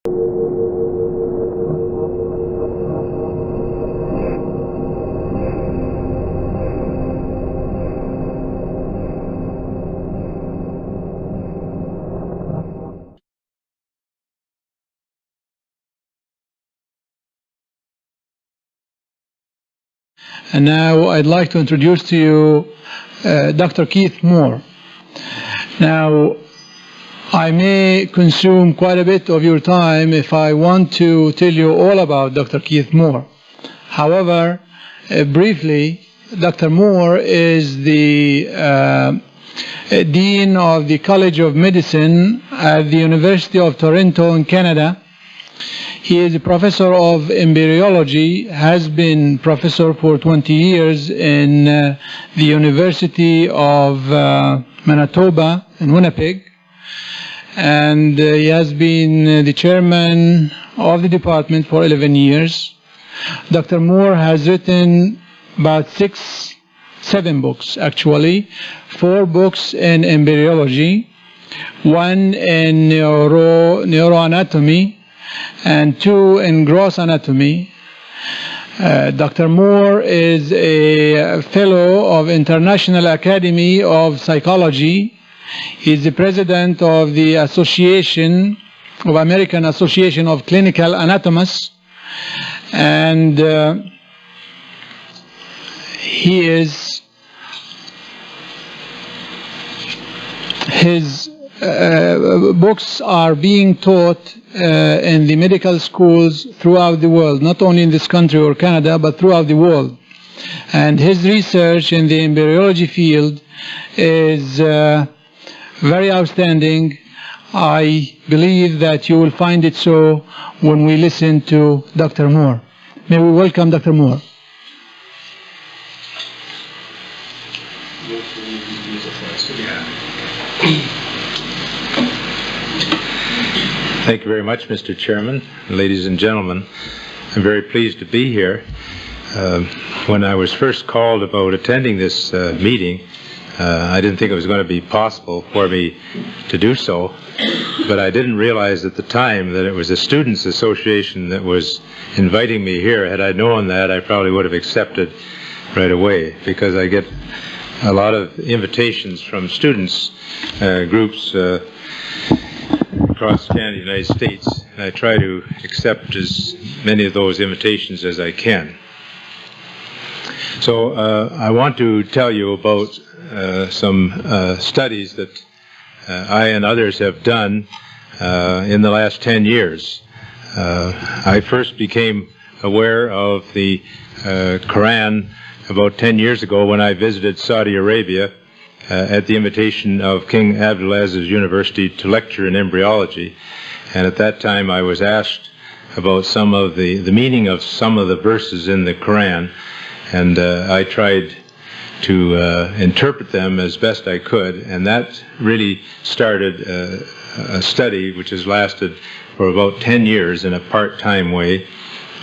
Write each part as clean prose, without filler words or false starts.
And now I'd like to introduce to you Dr. Keith Moore. Now, I may consume quite a bit of your time if I want to tell you all about Dr. Keith Moore. However, briefly, Dr. Moore is the Dean of the College of Medicine at the University of Toronto in Canada. He is a professor of embryology, has been professor for 20 years in the University of Manitoba in Winnipeg, and he has been the chairman of the department for 11 years. Dr. Moore has written about 7 books actually, 4 books in embryology, 1 in neuroanatomy, and 2 in gross anatomy. Dr. Moore is a fellow of International Academy of Psychology. He is the president of the American Association of Clinical Anatomists, and his books are being taught in the medical schools throughout the world, not only in this country or Canada, but throughout the world. And his research in the embryology field is very outstanding. I believe that you will find it so when we listen to Dr. Moore. May we welcome Dr. Moore. Thank you very much, Mr. Chairman. Ladies and gentlemen, I'm very pleased to be here. When I was first called about attending this meeting, I didn't think it was going to be possible for me to do so, but I didn't realize at the time that it was the Students' Association that was inviting me here. Had I known that, I probably would have accepted right away, because I get a lot of invitations from students groups across Canada, United States, and I try to accept as many of those invitations as I can. So I want to tell you about some studies that I and others have done in the last 10 years. I first became aware of the Quran about 10 years ago when I visited Saudi Arabia at the invitation of King Abdulaziz University to lecture in embryology. And at that time I was asked about some of the meaning of some of the verses in the Quran, and I tried to interpret them as best I could, and that really started a study which has lasted for about 10 years in a part-time way,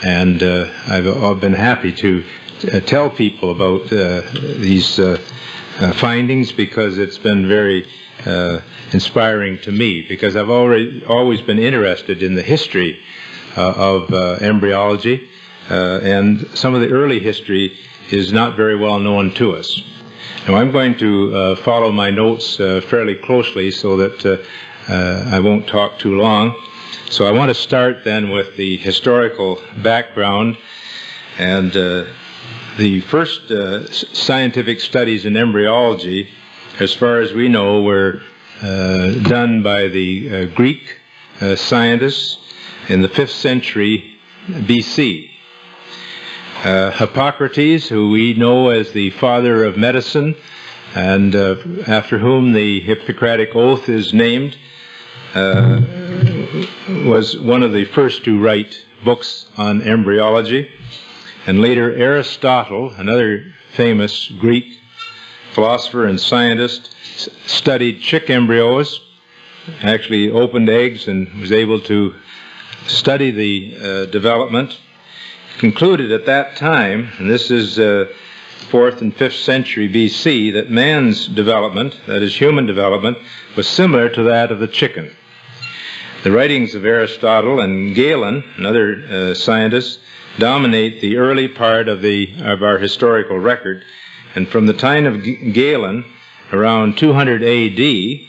and I've been happy to tell people about these findings, because it's been very inspiring to me, because I've always been interested in the history of embryology, and some of the early history is not very well known to us. Now I'm going to follow my notes fairly closely so that I won't talk too long. So I want to start then with the historical background, and the first scientific studies in embryology, as far as we know, were done by the Greek scientists in the 5th century BC. Hippocrates, who we know as the father of medicine, and after whom the Hippocratic Oath is named, was one of the first to write books on embryology. And later Aristotle, another famous Greek philosopher and scientist, studied chick embryos, actually opened eggs and was able to study the development. Concluded at that time, and this is 4th and 5th century BC, that man's development, that is human development, was similar to that of the chicken. The writings of Aristotle and Galen and other scientists dominate the early part of our historical record, and from the time of Galen, around 200 AD,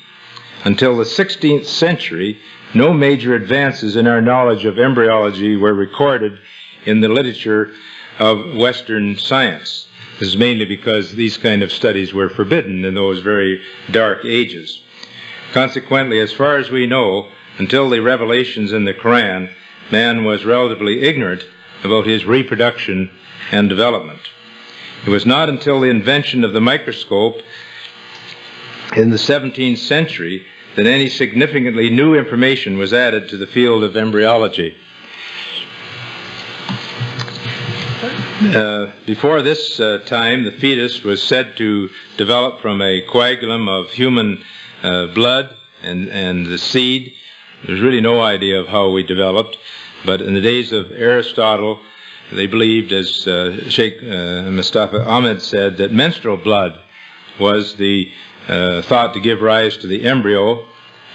until the 16th century, no major advances in our knowledge of embryology were recorded in the literature of Western science. This is mainly because these kind of studies were forbidden in those very dark ages. Consequently, as far as we know, until the revelations in the Quran, man was relatively ignorant about his reproduction and development. It was not until the invention of the microscope in the 17th century that any significantly new information was added to the field of embryology. Before this time, the fetus was said to develop from a coagulum of human blood and the seed. There's really no idea of how we developed, but in the days of Aristotle, they believed, as Sheikh Mustafa Ahmed said, that menstrual blood was the thought to give rise to the embryo,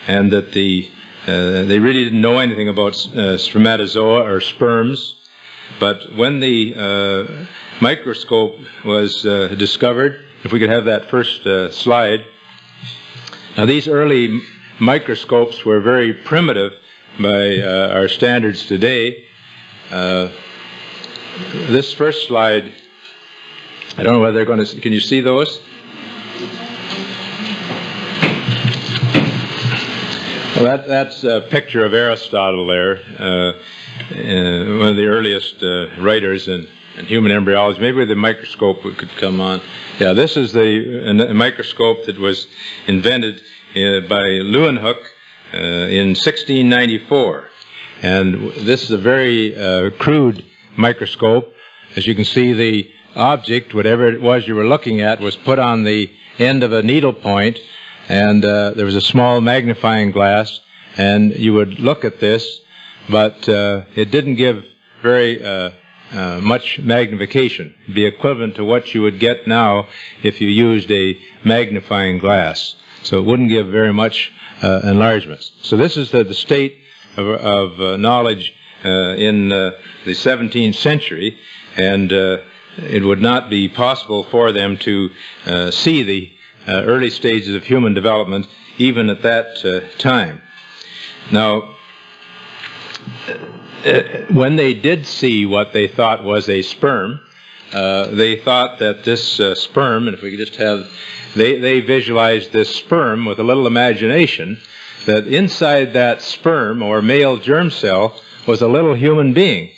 and that they really didn't know anything about spermatozoa or sperms. But when the microscope was discovered, if we could have that first slide. Now, these early microscopes were very primitive by our standards today. This first slide, I don't know whether they're going to, can you see those? Well, that's a picture of Aristotle there, one of the earliest writers in human embryology. Maybe with the microscope could come on. Yeah, this is the microscope that was invented by Leeuwenhoek in 1694. And this is a very crude microscope. As you can see, the object, whatever it was you were looking at, was put on the end of a needle point, and there was a small magnifying glass, and you would look at this, but it didn't give very much magnification. It'd be equivalent to what you would get now if you used a magnifying glass. So it wouldn't give very much enlargement. So this is the state of knowledge in the 17th century, and it would not be possible for them to see the early stages of human development even at that time. Now, when they did see what they thought was a sperm, they thought that this sperm, and if we could just have, they visualized this sperm with a little imagination, that inside that sperm or male germ cell was a little human being,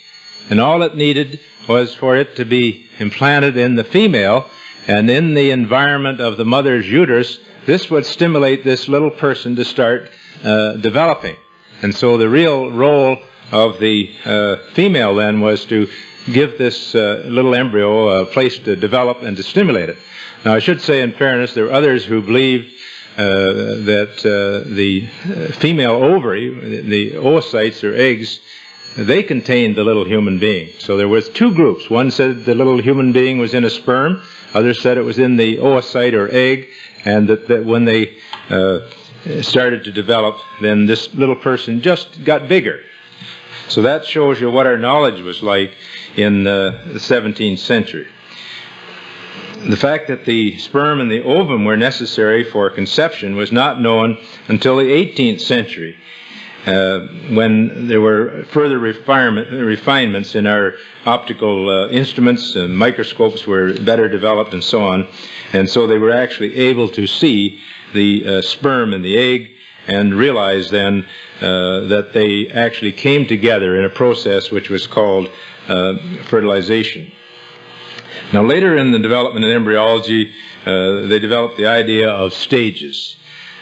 and all it needed was for it to be implanted in the female, and in the environment of the mother's uterus, this would stimulate this little person to start developing. And so the real role of the female then was to give this little embryo a place to develop and to stimulate it. Now, I should say, in fairness, there were others who believed that the female ovary, the oocytes or eggs, they contained the little human being. So there was two groups. One said the little human being was in a sperm. Others said it was in the oocyte or egg, and that when they started to develop, then this little person just got bigger. So that shows you what our knowledge was like in the 17th century. The fact that the sperm and the ovum were necessary for conception was not known until the 18th century, when there were further refinements in our optical instruments, and microscopes were better developed and so on, and so they were actually able to see the sperm and the egg and realize then that they actually came together in a process which was called fertilization. Now, later in the development of embryology, they developed the idea of stages.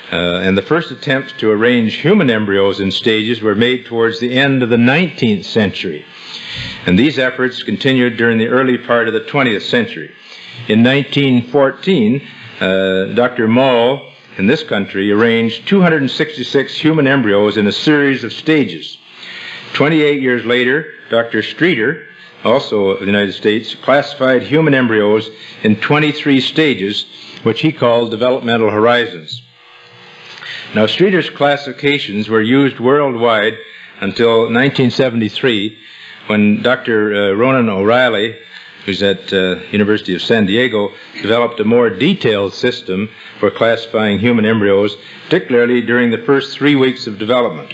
And the first attempts to arrange human embryos in stages were made towards the end of the 19th century. And these efforts continued during the early part of the 20th century. In 1914, Dr. Moll in this country arranged 266 human embryos in a series of stages. 28 years later, Dr. Streeter, also of the United States, classified human embryos in 23 stages, which he called developmental horizons. Now, Streeter's classifications were used worldwide until 1973, when Dr. Ronan O'Reilly, who's at University of San Diego, developed a more detailed system for classifying human embryos, particularly during the first 3 weeks of development.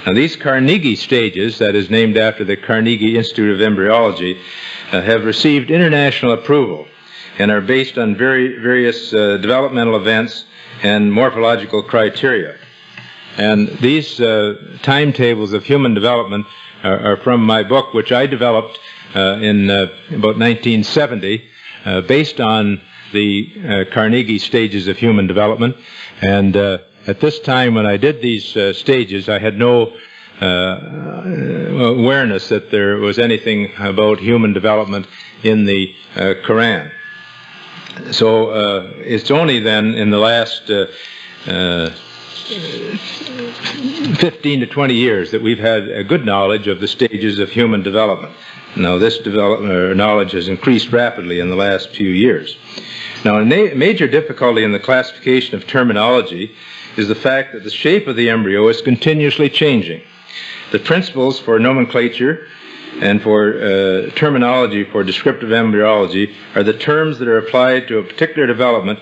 Now, these Carnegie stages, that is named after the Carnegie Institute of Embryology, have received international approval and are based on various developmental events and morphological criteria. And these timetables of human development are from my book, which I developed in about 1970, based on the Carnegie stages of human development. And at this time, when I did these stages, I had no awareness that there was anything about human development in the Quran. So it's only then in the last 15 to 20 years that we've had a good knowledge of the stages of human development. Now, this knowledge has increased rapidly in the last few years. Now, a major difficulty in the classification of terminology is the fact that the shape of the embryo is continuously changing. The principles for nomenclature and for terminology for descriptive embryology are the terms that are applied to a particular development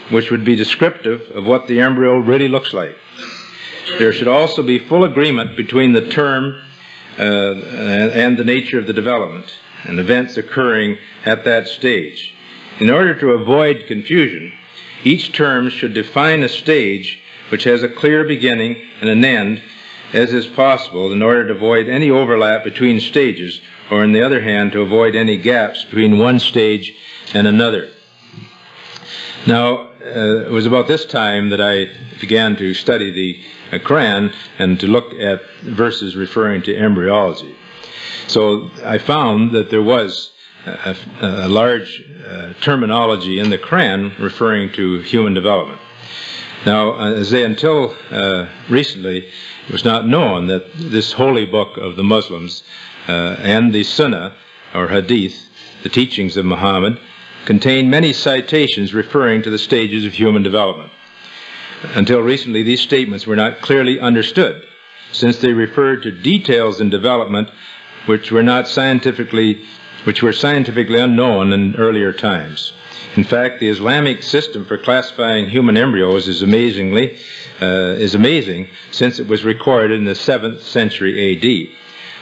which would be descriptive of what the embryo really looks like. There should also be full agreement between the term and the nature of the development and events occurring at that stage. In order to avoid confusion, each term should define a stage which has a clear beginning and an end, as is possible, in order to avoid any overlap between stages, or on the other hand, to avoid any gaps between one stage and another. Now, it was about this time that I began to study the Quran and to look at verses referring to embryology. So I found that there was a large terminology in the Quran referring to human development. Now, until recently, it was not known that this holy book of the Muslims and the Sunnah, or Hadith, the teachings of Muhammad, contain many citations referring to the stages of human development. Until recently, these statements were not clearly understood, since they referred to details in development which were scientifically unknown in earlier times. In fact, the Islamic system for classifying human embryos is amazing, since it was recorded in the 7th century A.D.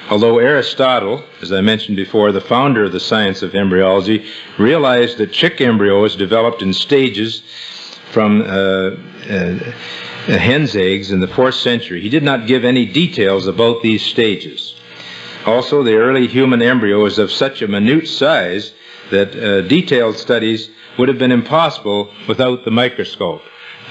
Although Aristotle, as I mentioned before, the founder of the science of embryology, realized that chick embryos developed in stages from hen's eggs in the 4th century, he did not give any details about these stages. Also, the early human embryo is of such a minute size that detailed studies would have been impossible without the microscope.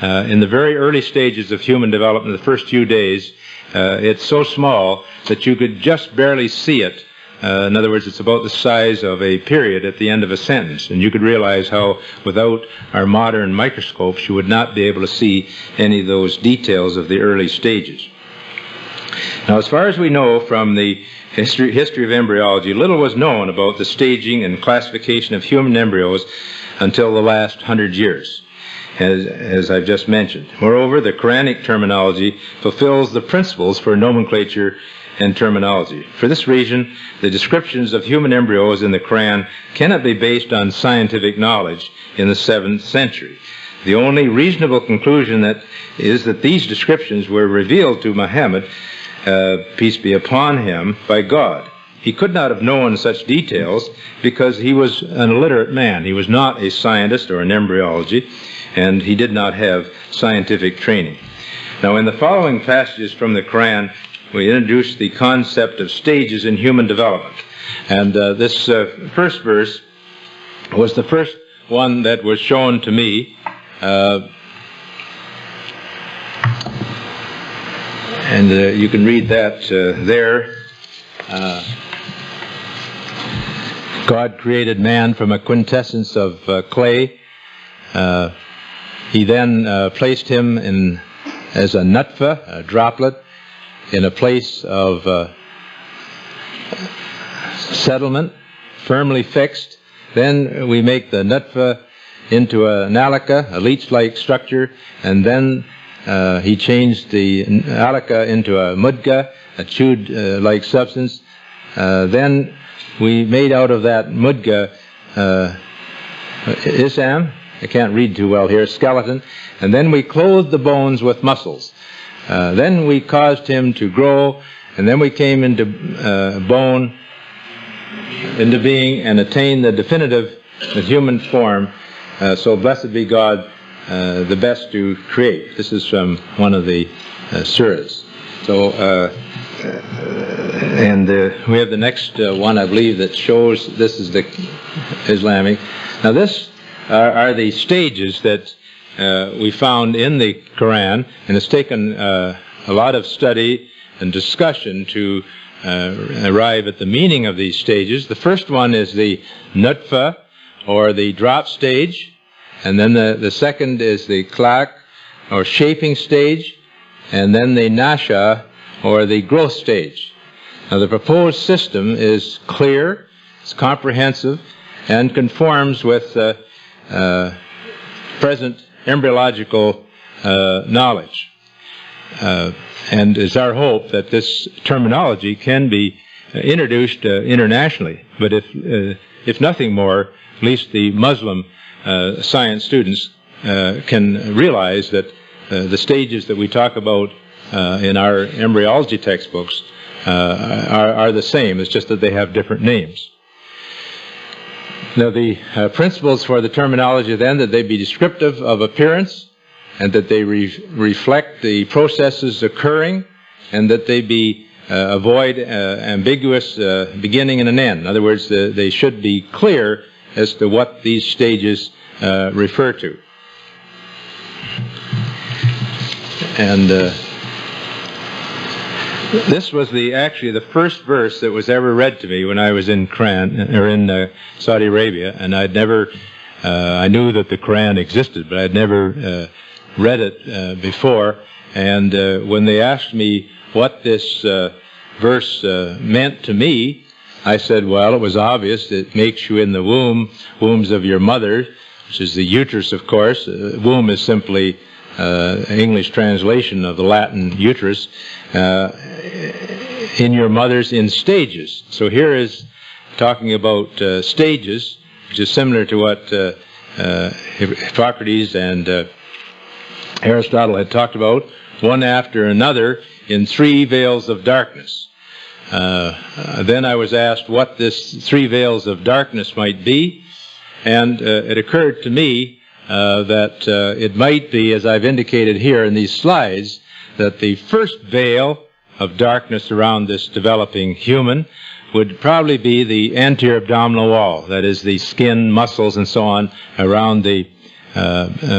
In the very early stages of human development, the first few days, it's so small that you could just barely see it. In other words, it's about the size of a period at the end of a sentence. And you could realize how, without our modern microscopes, you would not be able to see any of those details of the early stages. Now, as far as we know from the history of embryology, little was known about the staging and classification of human embryos until the last 100 years, as I've just mentioned. Moreover, the Quranic terminology fulfills the principles for nomenclature and terminology. For this reason, the descriptions of human embryos in the Quran cannot be based on scientific knowledge in the 7th century. The only reasonable conclusion is that these descriptions were revealed to Muhammad, peace be upon him, by God. He could not have known such details because he was an illiterate man. He was not a scientist or an embryology, and he did not have scientific training. Now, in the following passages from the Quran, we introduce the concept of stages in human development. And this first verse was the first one that was shown to me. And you can read that there. God created man from a quintessence of clay. He then placed him as a nutfa, a droplet, in a place of settlement, firmly fixed. Then we make the nutfa into a nalika, a leech-like structure, and then he changed the alaka into a mudga, a chewed-like substance. Then we made out of that mudga isam, I can't read too well here, skeleton, and then we clothed the bones with muscles. Then we caused him to grow, and then we came into bone, into being, and attained the definitive human form. So blessed be God, the best to create. This is from one of the surahs. So, we have the next one, I believe, that shows this is the Islamic. Now this are the stages that we found in the Quran, and it's taken a lot of study and discussion to arrive at the meaning of these stages. The first one is the nutfa, or the drop stage, and then the second is the klak, or shaping stage, and then the nasha, or the growth stage. Now the proposed system is clear, it's comprehensive, and conforms with present embryological knowledge. And it's our hope that this terminology can be introduced internationally. But if nothing more, at least the Muslim science students can realize that the stages that we talk about in our embryology textbooks are the same. It's just that they have different names. Now the principles for the terminology then, that they be descriptive of appearance, and that they reflect the processes occurring, and that they be avoid ambiguous beginning and an end. In other words, they should be clear as to what these stages refer to. And this was actually the first verse that was ever read to me when I was in Saudi Arabia, and I'd never, I knew that the Quran existed, but I'd never read it before. And when they asked me what this verse meant to me, I said, well, it was obvious. It makes you in the wombs of your mother, which is the uterus, of course. Womb is simply English translation of the Latin uterus, in your mother's in stages. So here is talking about stages, which is similar to what Hippocrates and Aristotle had talked about, one after another in 3 veils of darkness. Then I was asked what this 3 veils of darkness might be, and it occurred to me that it might be, as I've indicated here in these slides, that the first veil of darkness around this developing human would probably be the anterior abdominal wall, that is the skin, muscles, and so on around the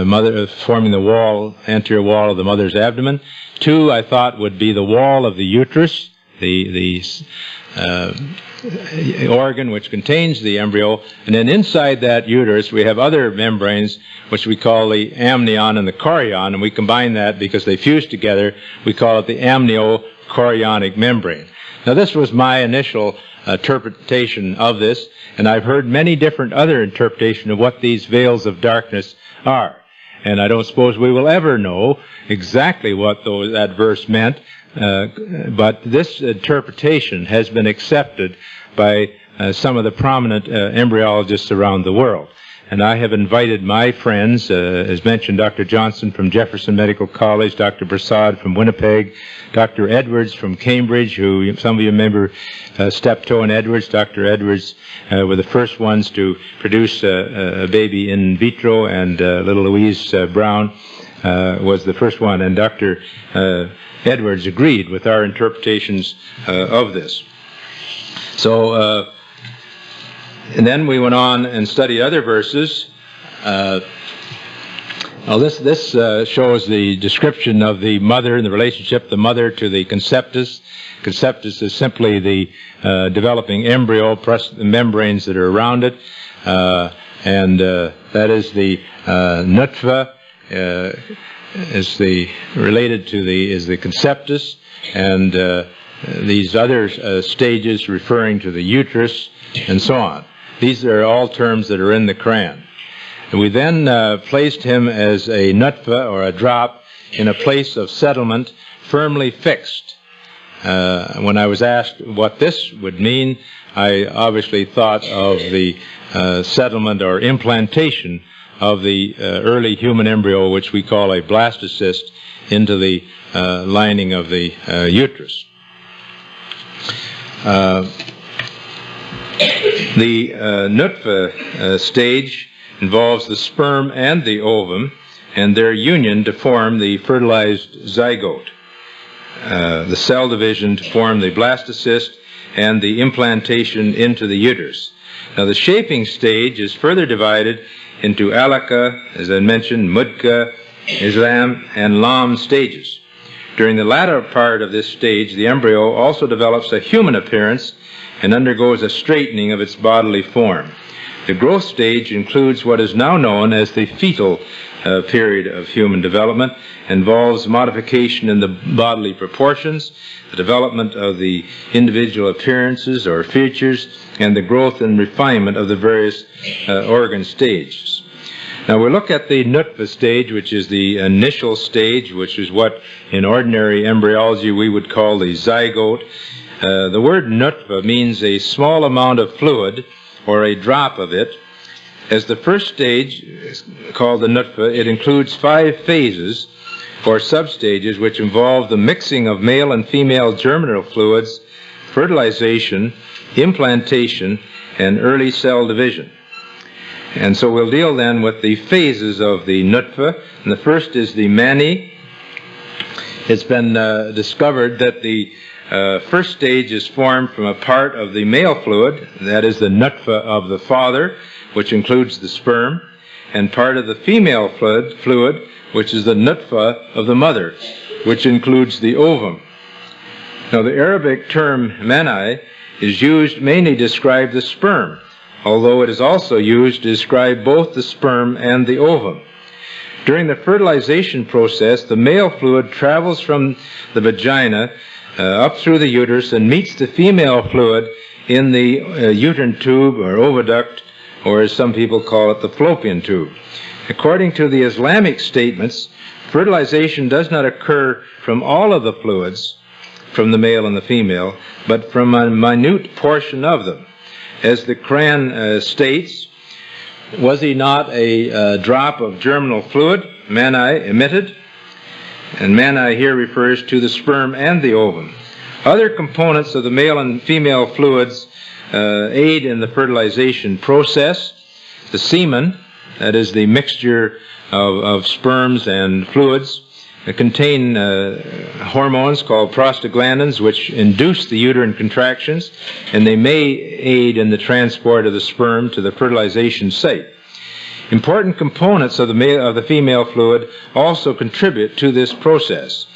mother, forming the wall, anterior wall of the mother's abdomen. 2, I thought, would be the wall of the uterus, the organ which contains the embryo, and then inside that uterus we have other membranes which we call the amnion and the chorion, and we combine that because they fuse together. We call it the amniochorionic membrane. Now this was my initial interpretation of this, and I've heard many different other interpretations of what these veils of darkness are, and I don't suppose we will ever know exactly what that verse meant. But this interpretation has been accepted by some of the prominent embryologists around the world. And I have invited my friends, as mentioned, Dr. Johnson from Jefferson Medical College, Dr. Prasad from Winnipeg, Dr. Edwards from Cambridge, who some of you remember Steptoe and Edwards. Dr. Edwards were the first ones to produce a baby in vitro, and little Louise Brown was the first one. And Dr. Edwards agreed with our interpretations of this. So, and then we went on and studied other verses. Now this shows the description of the mother and the relationship, the mother to the conceptus. Conceptus is simply the developing embryo plus the membranes that are around it. And that is the nutfa, is the related to the conceptus, and these other stages referring to the uterus, and so on. These are all terms that are in the Quran. And we then placed him as a nutfa, or a drop, in a place of settlement firmly fixed. When I was asked what this would mean, I obviously thought of the settlement or implantation of the early human embryo, which we call a blastocyst, into the lining of the uterus. The nutfa stage involves the sperm and the ovum and their union to form the fertilized zygote, the cell division to form the blastocyst, and the implantation into the uterus. Now, the shaping stage is further divided into alaka, as I mentioned, mudka, islam, and lam stages. During the latter part of this stage, the embryo also develops a human appearance and undergoes a straightening of its bodily form. The growth stage includes what is now known as the fetal period of human development, involves modification in the bodily proportions, the development of the individual appearances or features, and the growth and refinement of the various organ stages. Now we look at the nutfa stage, which is the initial stage, which is what in ordinary embryology we would call the zygote. The word nutfa means a small amount of fluid or a drop of it. As the first stage is called the nutfa, it includes 5 phases or substages which involve the mixing of male and female germinal fluids, fertilization, implantation, and early cell division. And so we'll deal then with the phases of the nutfa. And the first is the mani. It's been discovered that the first stage is formed from a part of the male fluid, that is the nutfa of the father, which includes the sperm, and part of the female fluid, which is the nutfa of the mother, which includes the ovum. Now, the Arabic term mani is used mainly to describe the sperm, although it is also used to describe both the sperm and the ovum. During the fertilization process, the male fluid travels from the vagina up through the uterus and meets the female fluid in the uterine tube or oviduct, or as some people call it, the fallopian tube. According to the Islamic statements, fertilization does not occur from all of the fluids, from the male and the female, but from a minute portion of them. As the Quran states, was he not a drop of germinal fluid, mani, emitted? And mani here refers to the sperm and the ovum. Other components of the male and female fluids aid in the fertilization process. The semen, that is the mixture of sperms and fluids, contain hormones called prostaglandins, which induce the uterine contractions, and they may aid in the transport of the sperm to the fertilization site. Important components of the female fluid also contribute to this process.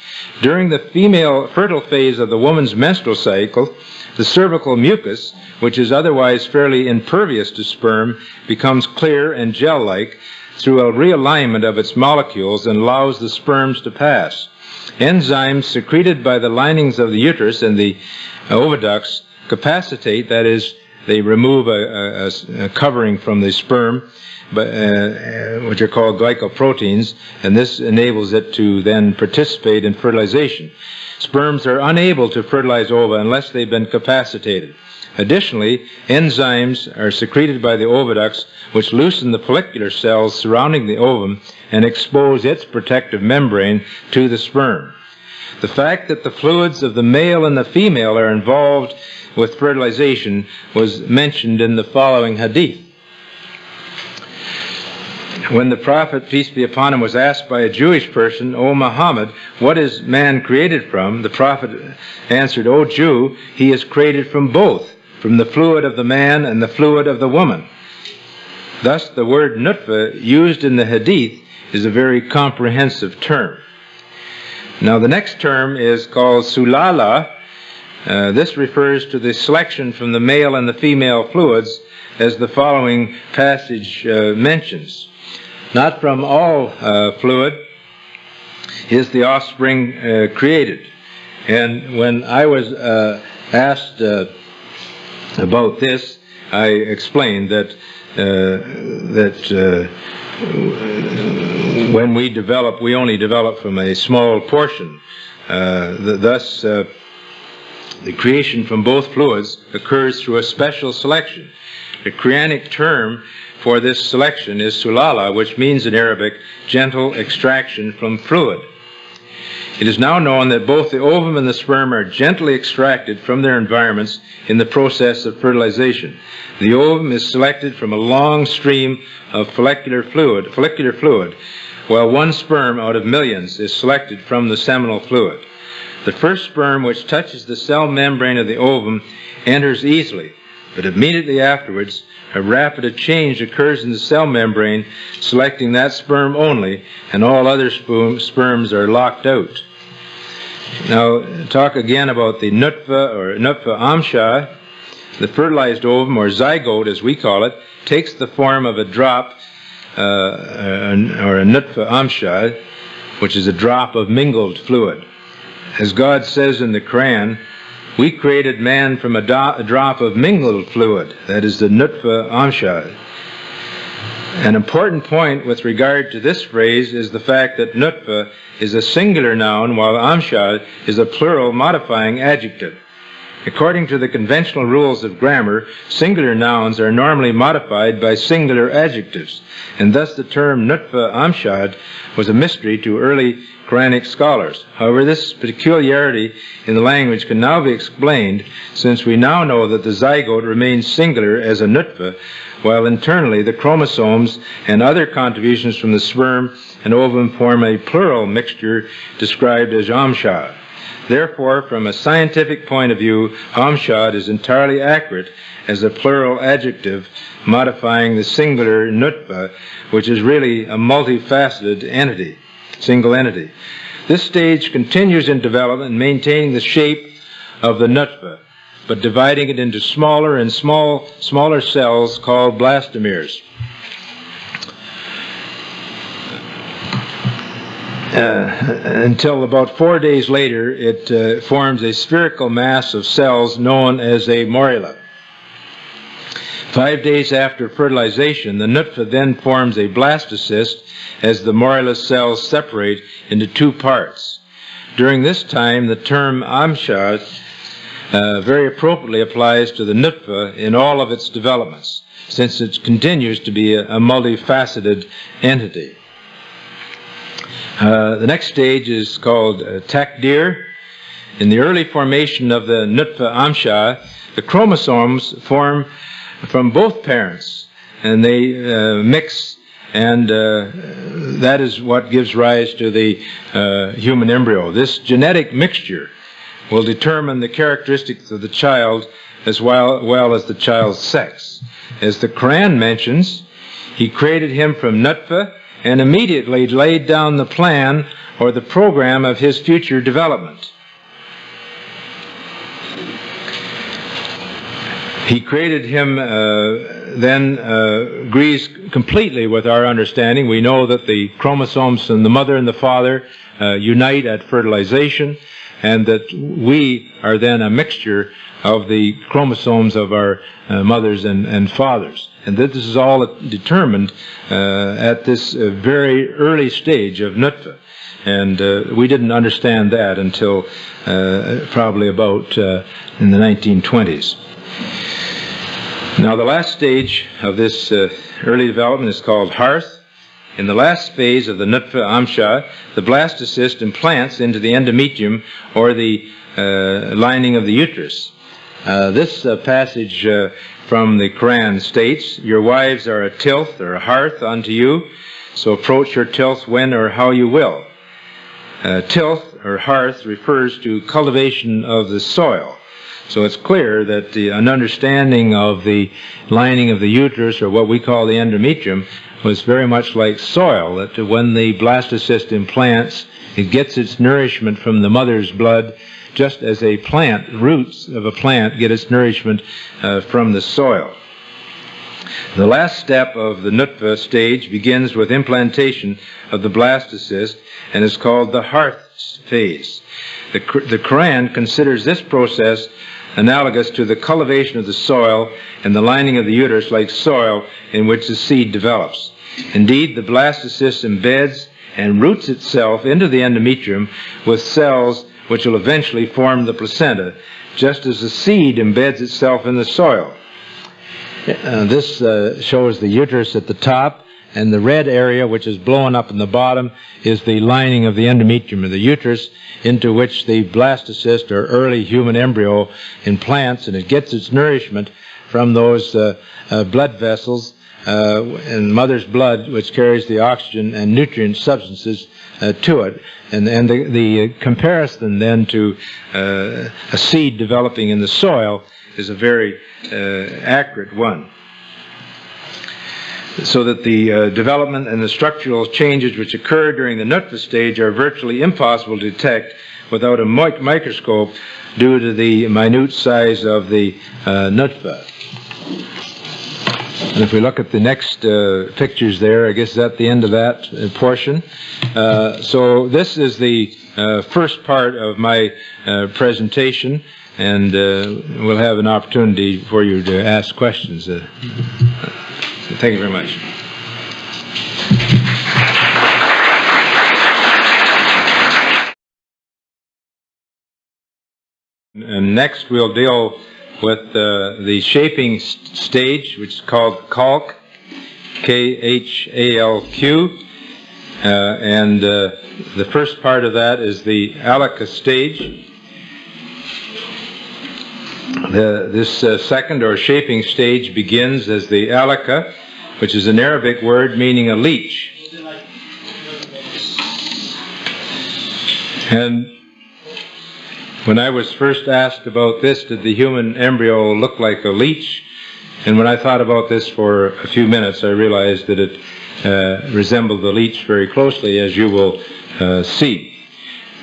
During the female fertile phase of the woman's menstrual cycle, the cervical mucus, which is otherwise fairly impervious to sperm, becomes clear and gel-like through a realignment of its molecules and allows the sperms to pass. Enzymes secreted by the linings of the uterus and the oviducts capacitate, that is, they remove a covering from the sperm, which are called glycoproteins, and this enables it to then participate in fertilization. Sperms are unable to fertilize ova unless they've been capacitated. Additionally, enzymes are secreted by the oviducts, which loosen the follicular cells surrounding the ovum and expose its protective membrane to the sperm. The fact that the fluids of the male and the female are involved with fertilization was mentioned in the following hadith. When the Prophet, peace be upon him, was asked by a Jewish person, "O Muhammad, what is man created from?" the Prophet answered, "O Jew, he is created from both, from the fluid of the man and the fluid of the woman." Thus, the word nutfa used in the hadith is a very comprehensive term. Now, the next term is called sulala. This refers to the selection from the male and the female fluids, as the following passage mentions. Not from all fluid is the offspring created. And when I was asked about this, I explained that when we develop, we only develop from a small portion. Thus, the creation from both fluids occurs through a special selection. The Quranic term for this selection is sulala, which means in Arabic, gentle extraction from fluid. It is now known that both the ovum and the sperm are gently extracted from their environments in the process of fertilization. The ovum is selected from a long stream of follicular fluid, while one sperm out of millions is selected from the seminal fluid. The first sperm which touches the cell membrane of the ovum enters easily, but immediately afterwards a rapid change occurs in the cell membrane, selecting that sperm only, and all other sperms are locked out. Now, talk again about the nutfa or nutfa amsha. The fertilized ovum, or zygote as we call it, takes the form of a drop, or a nutfa amsha, which is a drop of mingled fluid. As God says in the Quran, we created man from a drop of mingled fluid, that is the nutfa amsha. An important point with regard to this phrase is the fact that nutfa is a singular noun, while amsha is a plural modifying adjective. According to the conventional rules of grammar, singular nouns are normally modified by singular adjectives, and thus the term nutfa amshad was a mystery to early Quranic scholars. However, this peculiarity in the language can now be explained, since we now know that the zygote remains singular as a nutfa, while internally the chromosomes and other contributions from the sperm and ovum form a plural mixture described as amshad. Therefore, from a scientific point of view, amshad is entirely accurate as a plural adjective modifying the singular nutfa, which is really a multifaceted entity, single entity. This stage continues in development, maintaining the shape of the nutfa, but dividing it into smaller and smaller cells called blastomeres. Until about 4 days later, it forms a spherical mass of cells known as a morula. 5 days after fertilization, the nutfa then forms a blastocyst as the morula cells separate into two parts. During this time, the term amshad very appropriately applies to the nutfa in all of its developments, since it continues to be a multifaceted entity. The next stage is called takdir. In the early formation of the nutfa amsha, the chromosomes form from both parents, and they mix, and that is what gives rise to the human embryo. This genetic mixture will determine the characteristics of the child as well as the child's sex. As the Quran mentions, He created him from nutfa and immediately laid down the plan or the program of his future development. He created him then agrees completely with our understanding. We know that the chromosomes from the mother and the father unite at fertilization, and that we are then a mixture of the chromosomes of our mothers and fathers. And that this is all determined at this very early stage of nutfa. And we didn't understand that until probably about in the 1920s. Now, the last stage of this early development is called hearth. In the last phase of the nutfa amsha, the blastocyst implants into the endometrium, or the lining of the uterus. This passage from the Quran states, "Your wives are a tilth or a hearth unto you, so approach your tilth when or how you will." Tilth or hearth refers to cultivation of the soil. So it's clear that an understanding of the lining of the uterus, or what we call the endometrium, was very much like soil, that when the blastocyst implants, it gets its nourishment from the mother's blood, just as a plant, roots of a plant, get its nourishment from the soil. The last step of the nutfa stage begins with implantation of the blastocyst and is called the hearth phase. The Quran considers this process analogous to the cultivation of the soil and the lining of the uterus like soil in which the seed develops. Indeed, the blastocyst embeds and roots itself into the endometrium with cells which will eventually form the placenta, just as the seed embeds itself in the soil. This shows the uterus at the top, and the red area, which is blown up in the bottom, is the lining of the endometrium of the uterus, into which the blastocyst, or early human embryo, implants, and it gets its nourishment from those blood vessels and mother's blood, which carries the oxygen and nutrient substances to it. And the comparison then to a seed developing in the soil is a very accurate one. So that the development and the structural changes which occur during the nutfa stage are virtually impossible to detect without a microscope due to the minute size of the nutfa. And if we look at the next pictures there, I guess at the end of that portion. So this is the first part of my presentation, and we'll have an opportunity for you to ask questions. Thank you very much. And next we'll deal with the shaping stage, which is called Kalk, K-H-A-L-Q, and the first part of that is the Alaka stage. This second or shaping stage begins as the Alaka, which is an Arabic word meaning a leech. And when I was first asked about this, did the human embryo look like a leech? And when I thought about this for a few minutes, I realized that it resembled the leech very closely, as you will see.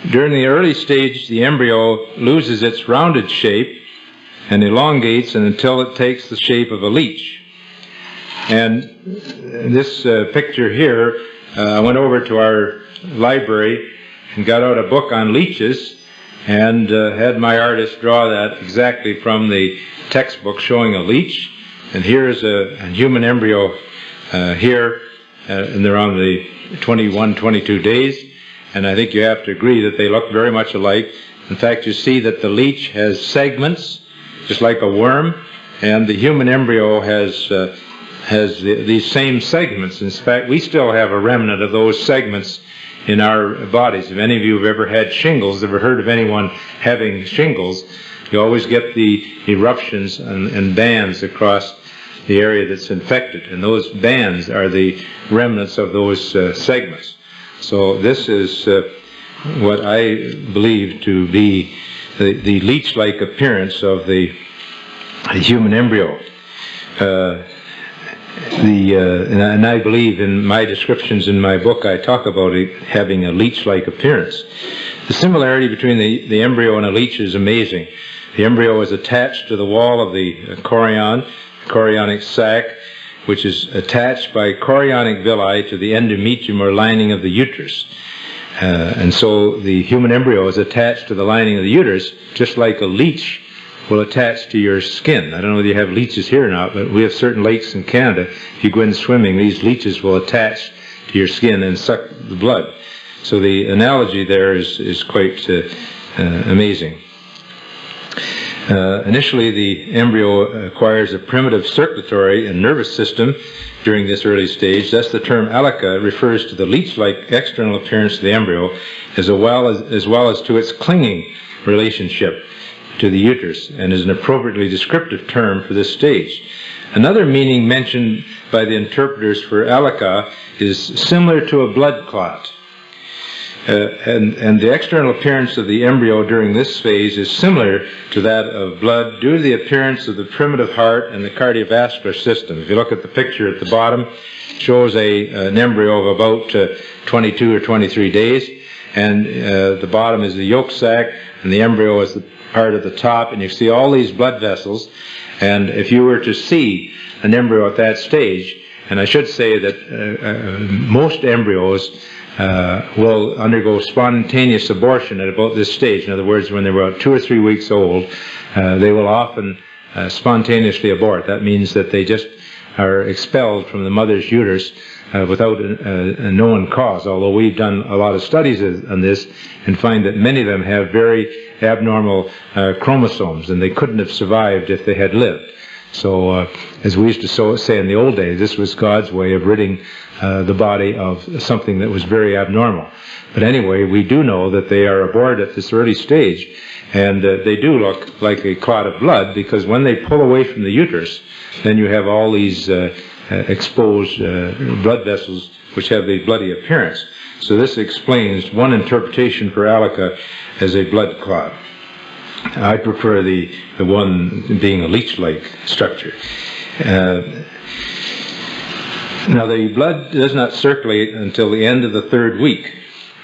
During the early stage, the embryo loses its rounded shape and elongates until it takes the shape of a leech. And this picture here, I went over to our library and got out a book on leeches and had my artist draw that exactly from the textbook showing a leech. And here's a human embryo here, and they're on the 21, 22 days. And I think you have to agree that they look very much alike. In fact, you see that the leech has segments, just like a worm, and the human embryo has these same segments. In fact, we still have a remnant of those segments in our bodies. If any of you have ever had shingles, ever heard of anyone having shingles, you always get the eruptions and bands across the area that's infected, and those bands are the remnants of those segments. So this is what I believe to be the leech-like appearance of the human embryo. And I believe in my descriptions in my book, I talk about it having a leech-like appearance. The similarity between the embryo and a leech is amazing. The embryo is attached to the wall of the chorionic sac, which is attached by chorionic villi to the endometrium or lining of the uterus. And so the human embryo is attached to the lining of the uterus, just like a leech will attach to your skin. I don't know whether you have leeches here or not, but we have certain lakes in Canada. If you go in swimming, these leeches will attach to your skin and suck the blood. So the analogy there is quite amazing. Initially, the embryo acquires a primitive circulatory and nervous system during this early stage. Thus, the term alaka refers to the leech-like external appearance of the embryo, as well as to its clinging relationship to the uterus, and is an appropriately descriptive term for this stage. Another meaning mentioned by the interpreters for alaka is similar to a blood clot. And the external appearance of the embryo during this phase is similar to that of blood due to the appearance of the primitive heart and the cardiovascular system. If you look at the picture at the bottom, it shows an embryo of about 22 or 23 days, and the bottom is the yolk sac, and the embryo is the part at the top, and you see all these blood vessels. And if you were to see an embryo at that stage, and I should say that most embryos will undergo spontaneous abortion at about this stage. In other words, when they're about 2 or 3 weeks old, they will often spontaneously abort. That means that they just are expelled from the mother's uterus without a known cause, although we've done a lot of studies on this and find that many of them have very abnormal chromosomes, and they couldn't have survived if they had lived. So, as we used to say in the old days, this was God's way of ridding the body of something that was very abnormal. But anyway, we do know that they are aborted at this early stage, and they do look like a clot of blood, because when they pull away from the uterus, then you have all these exposed blood vessels which have the bloody appearance. So this explains one interpretation for Alica as a blood clot. I prefer the one being a leech-like structure. Now, the blood does not circulate until the end of the 3rd week,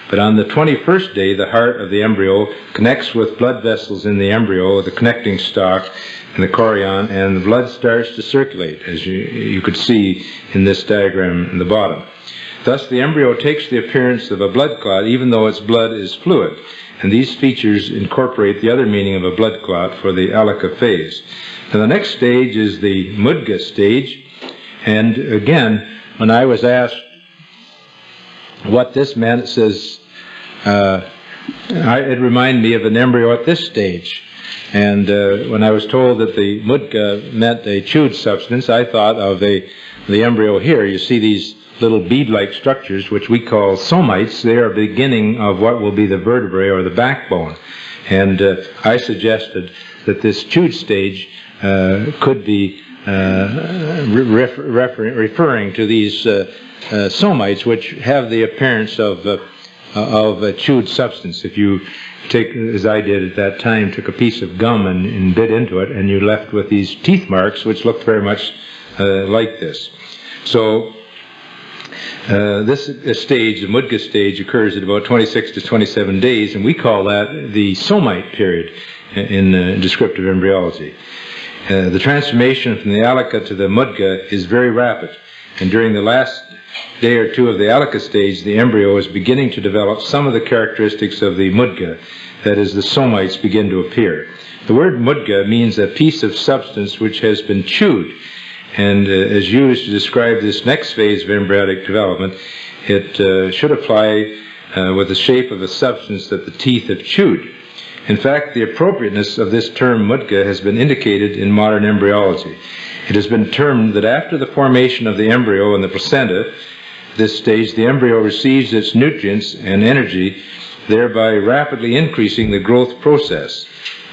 but on the 21st day, the heart of the embryo connects with blood vessels in the embryo, the connecting stalk, and the chorion, and the blood starts to circulate, as you could see in this diagram in the bottom. Thus, the embryo takes the appearance of a blood clot, even though its blood is fluid. And these features incorporate the other meaning of a blood clot for the Alica phase. Now, the next stage is the Mudga stage. And again, when I was asked what this meant, it says, it reminded me of an embryo at this stage. And when I was told that the Mudga meant a chewed substance, I thought of the embryo here. You see these little bead-like structures, which we call somites. They are the beginning of what will be the vertebrae or the backbone. And I suggested that this chewed stage could be referring to these somites, which have the appearance of a chewed substance. If you take, as I did at that time, took a piece of gum and bit into it, and you're left with these teeth marks, which looked very much like this. So this stage, the Mudga stage, occurs at about 26 to 27 days, and we call that the somite period in descriptive embryology. The transformation from the Alica to the Mudga is very rapid, and during the last day or two of the Alica stage, the embryo is beginning to develop some of the characteristics of the Mudga, that is, the somites begin to appear. The word Mudga means a piece of substance which has been chewed, and as used to describe this next phase of embryonic development, it should apply with the shape of a substance that the teeth have chewed. In fact, the appropriateness of this term Mudga has been indicated in modern embryology. It has been termed that after the formation of the embryo and the placenta, this stage, the embryo receives its nutrients and energy, thereby rapidly increasing the growth process.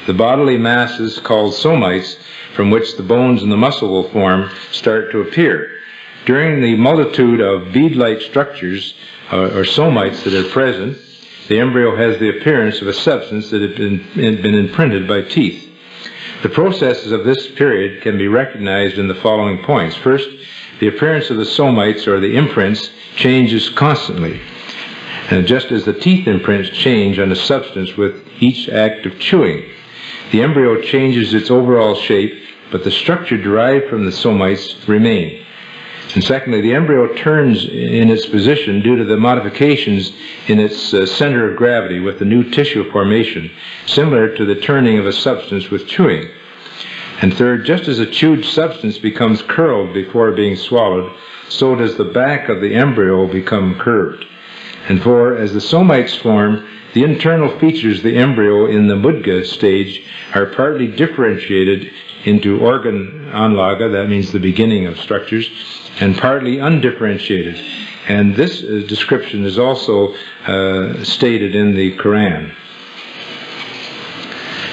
The bodily masses called somites, from which the bones and the muscle will form, start to appear. During the multitude of bead-like structures, or somites that are present, the embryo has the appearance of a substance that had been imprinted by teeth. The processes of this period can be recognized in the following points. First, the appearance of the somites, or the imprints, changes constantly. And just as the teeth imprints change on a substance with each act of chewing, the embryo changes its overall shape, but the structure derived from the somites remain. And secondly, the embryo turns in its position due to the modifications in its center of gravity with the new tissue formation, similar to the turning of a substance with chewing. And third, just as a chewed substance becomes curled before being swallowed, so does the back of the embryo become curved. And four, as the somites form, the internal features of the embryo in the Mudga stage are partly differentiated into organ anlaga, that means the beginning of structures, and partly undifferentiated. And this description is also stated in the Quran.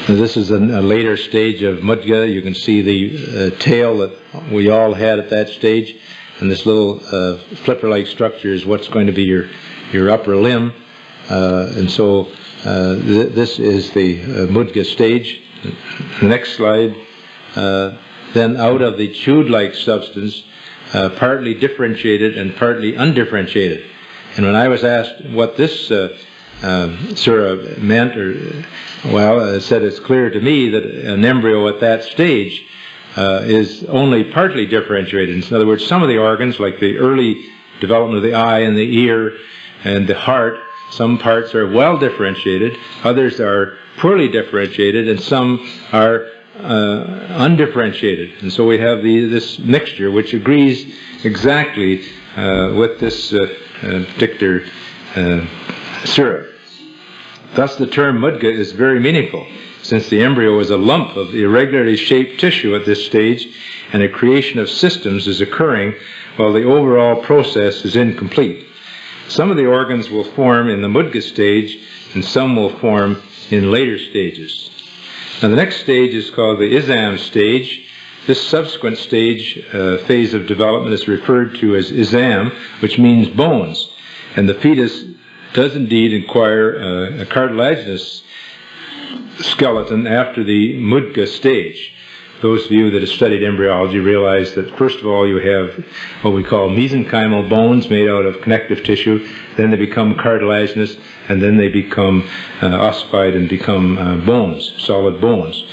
Now, this is a later stage of Mudga. You can see the tail that we all had at that stage, and this little flipper-like structure is what's going to be your upper limb. And so this is the Mudga stage. The next slide. Then out of the chewed-like substance, partly differentiated and partly undifferentiated. And when I was asked what this Surah meant, it said it's clear to me that an embryo at that stage is only partly differentiated. In other words, some of the organs, like the early development of the eye and the ear and the heart, some parts are well differentiated, others are poorly differentiated, and some are undifferentiated. And so we have this mixture which agrees exactly with this particular syrup. Thus the term mudga is very meaningful, since the embryo is a lump of irregularly shaped tissue at this stage, and a creation of systems is occurring while the overall process is incomplete. Some of the organs will form in the mudga stage, and some will form in later stages. Now the next stage is called the izam stage. This subsequent stage, phase of development, is referred to as izam, which means bones, and the fetus does indeed acquire a cartilaginous skeleton after the mudga stage. Those of you that have studied embryology realize that first of all you have what we call mesenchymal bones made out of connective tissue, then they become cartilaginous, and then they become ossified and become bones, solid bones.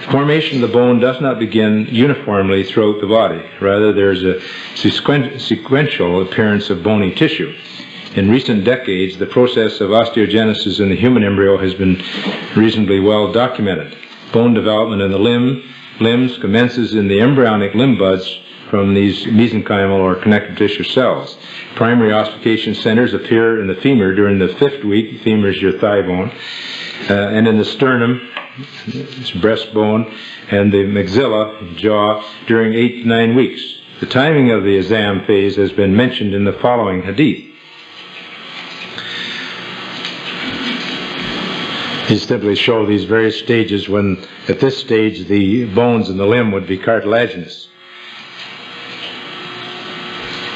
Formation of the bone does not begin uniformly throughout the body. Rather, there's a sequential appearance of bony tissue. In recent decades, the process of osteogenesis in the human embryo has been reasonably well documented. Bone development in the limbs commences in the embryonic limb buds from these mesenchymal or connective tissue cells. Primary ossification centers appear in the femur during the 5th week. The femur is your thigh bone. And in the sternum, it's breastbone, and the maxilla, jaw, during 8 to 9 weeks. The timing of the izam phase has been mentioned in the following hadith. These simply show these various stages when, at this stage, the bones in the limb would be cartilaginous.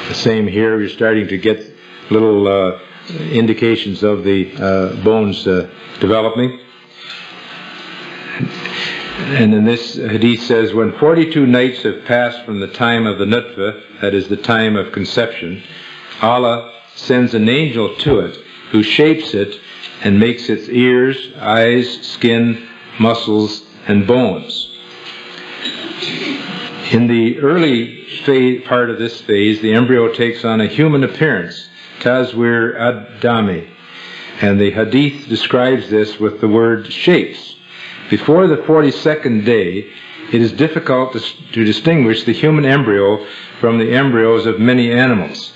The same here, we're starting to get little indications of the bones developing. And in this hadith says, when 42 nights have passed from the time of the nutfa, that is the time of conception, Allah sends an angel to it who shapes it and makes its ears, eyes, skin, muscles, and bones. In the early part of this phase, the embryo takes on a human appearance, tazwir ad-dami, and the hadith describes this with the word shapes. Before the 42nd day, it is difficult to distinguish the human embryo from the embryos of many animals,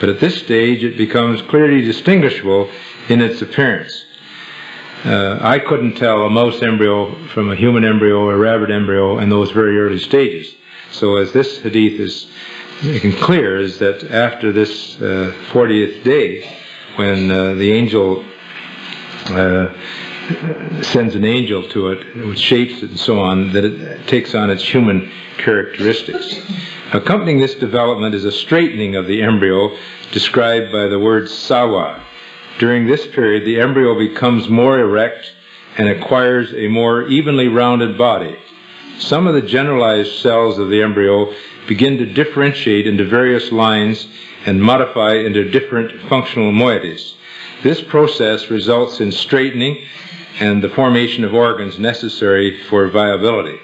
but at this stage it becomes clearly distinguishable in its appearance. I couldn't tell a mouse embryo from a human embryo or a rabbit embryo in those very early stages. So as this hadith is making clear, is that after this 40th day, when the angel sends an angel to it, which shapes it and so on, that it takes on its human characteristics. Accompanying this development is a straightening of the embryo, described by the word sawa. During this period, the embryo becomes more erect and acquires a more evenly rounded body. Some of the generalized cells of the embryo begin to differentiate into various lines and modify into different functional moieties. This process results in straightening and the formation of organs necessary for viability.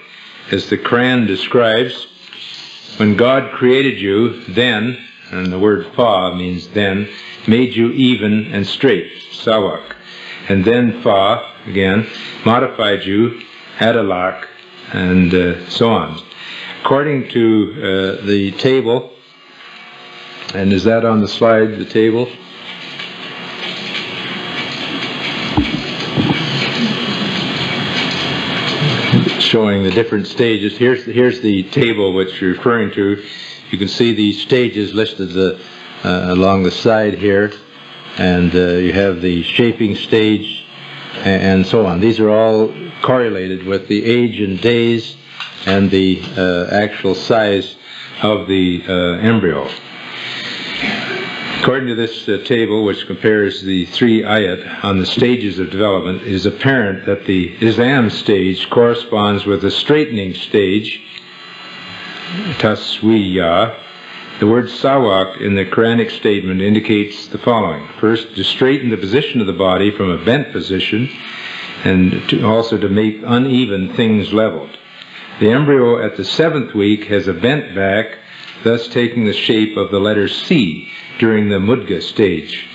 As the Quran describes, when God created you, then, and the word fa means then, made you even and straight, sawak, and then fa, again, modified you, adalak, and so on. According to the table, and is that on the slide, the table? Showing the different stages. Here's the table which you're referring to. You can see these stages listed along the side here, and you have the shaping stage and so on. These are all correlated with the age and days and the actual size of the embryo. According to this table, which compares the 3 ayat on the stages of development, it is apparent that the izam stage corresponds with the straightening stage, taswiya. The word sawak in the Quranic statement indicates the following. First, to straighten the position of the body from a bent position, and also to make uneven things leveled. The embryo at the 7th week has a bent back, thus taking the shape of the letter C during the mudga stage.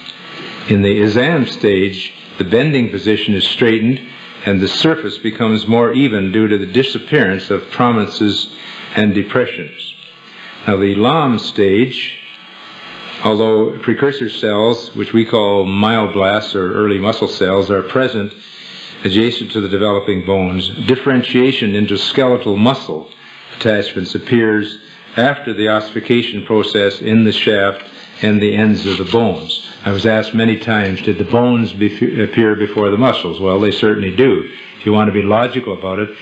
In the Izam stage, the bending position is straightened and the surface becomes more even due to the disappearance of prominences and depressions. Now the Lam stage, although precursor cells, which we call myoblasts or early muscle cells, are present adjacent to the developing bones, differentiation into skeletal muscle attachments appears after the ossification process in the shaft and the ends of the bones. I was asked many times, did the bones appear before the muscles? Well, they certainly do. If you want to be logical about it,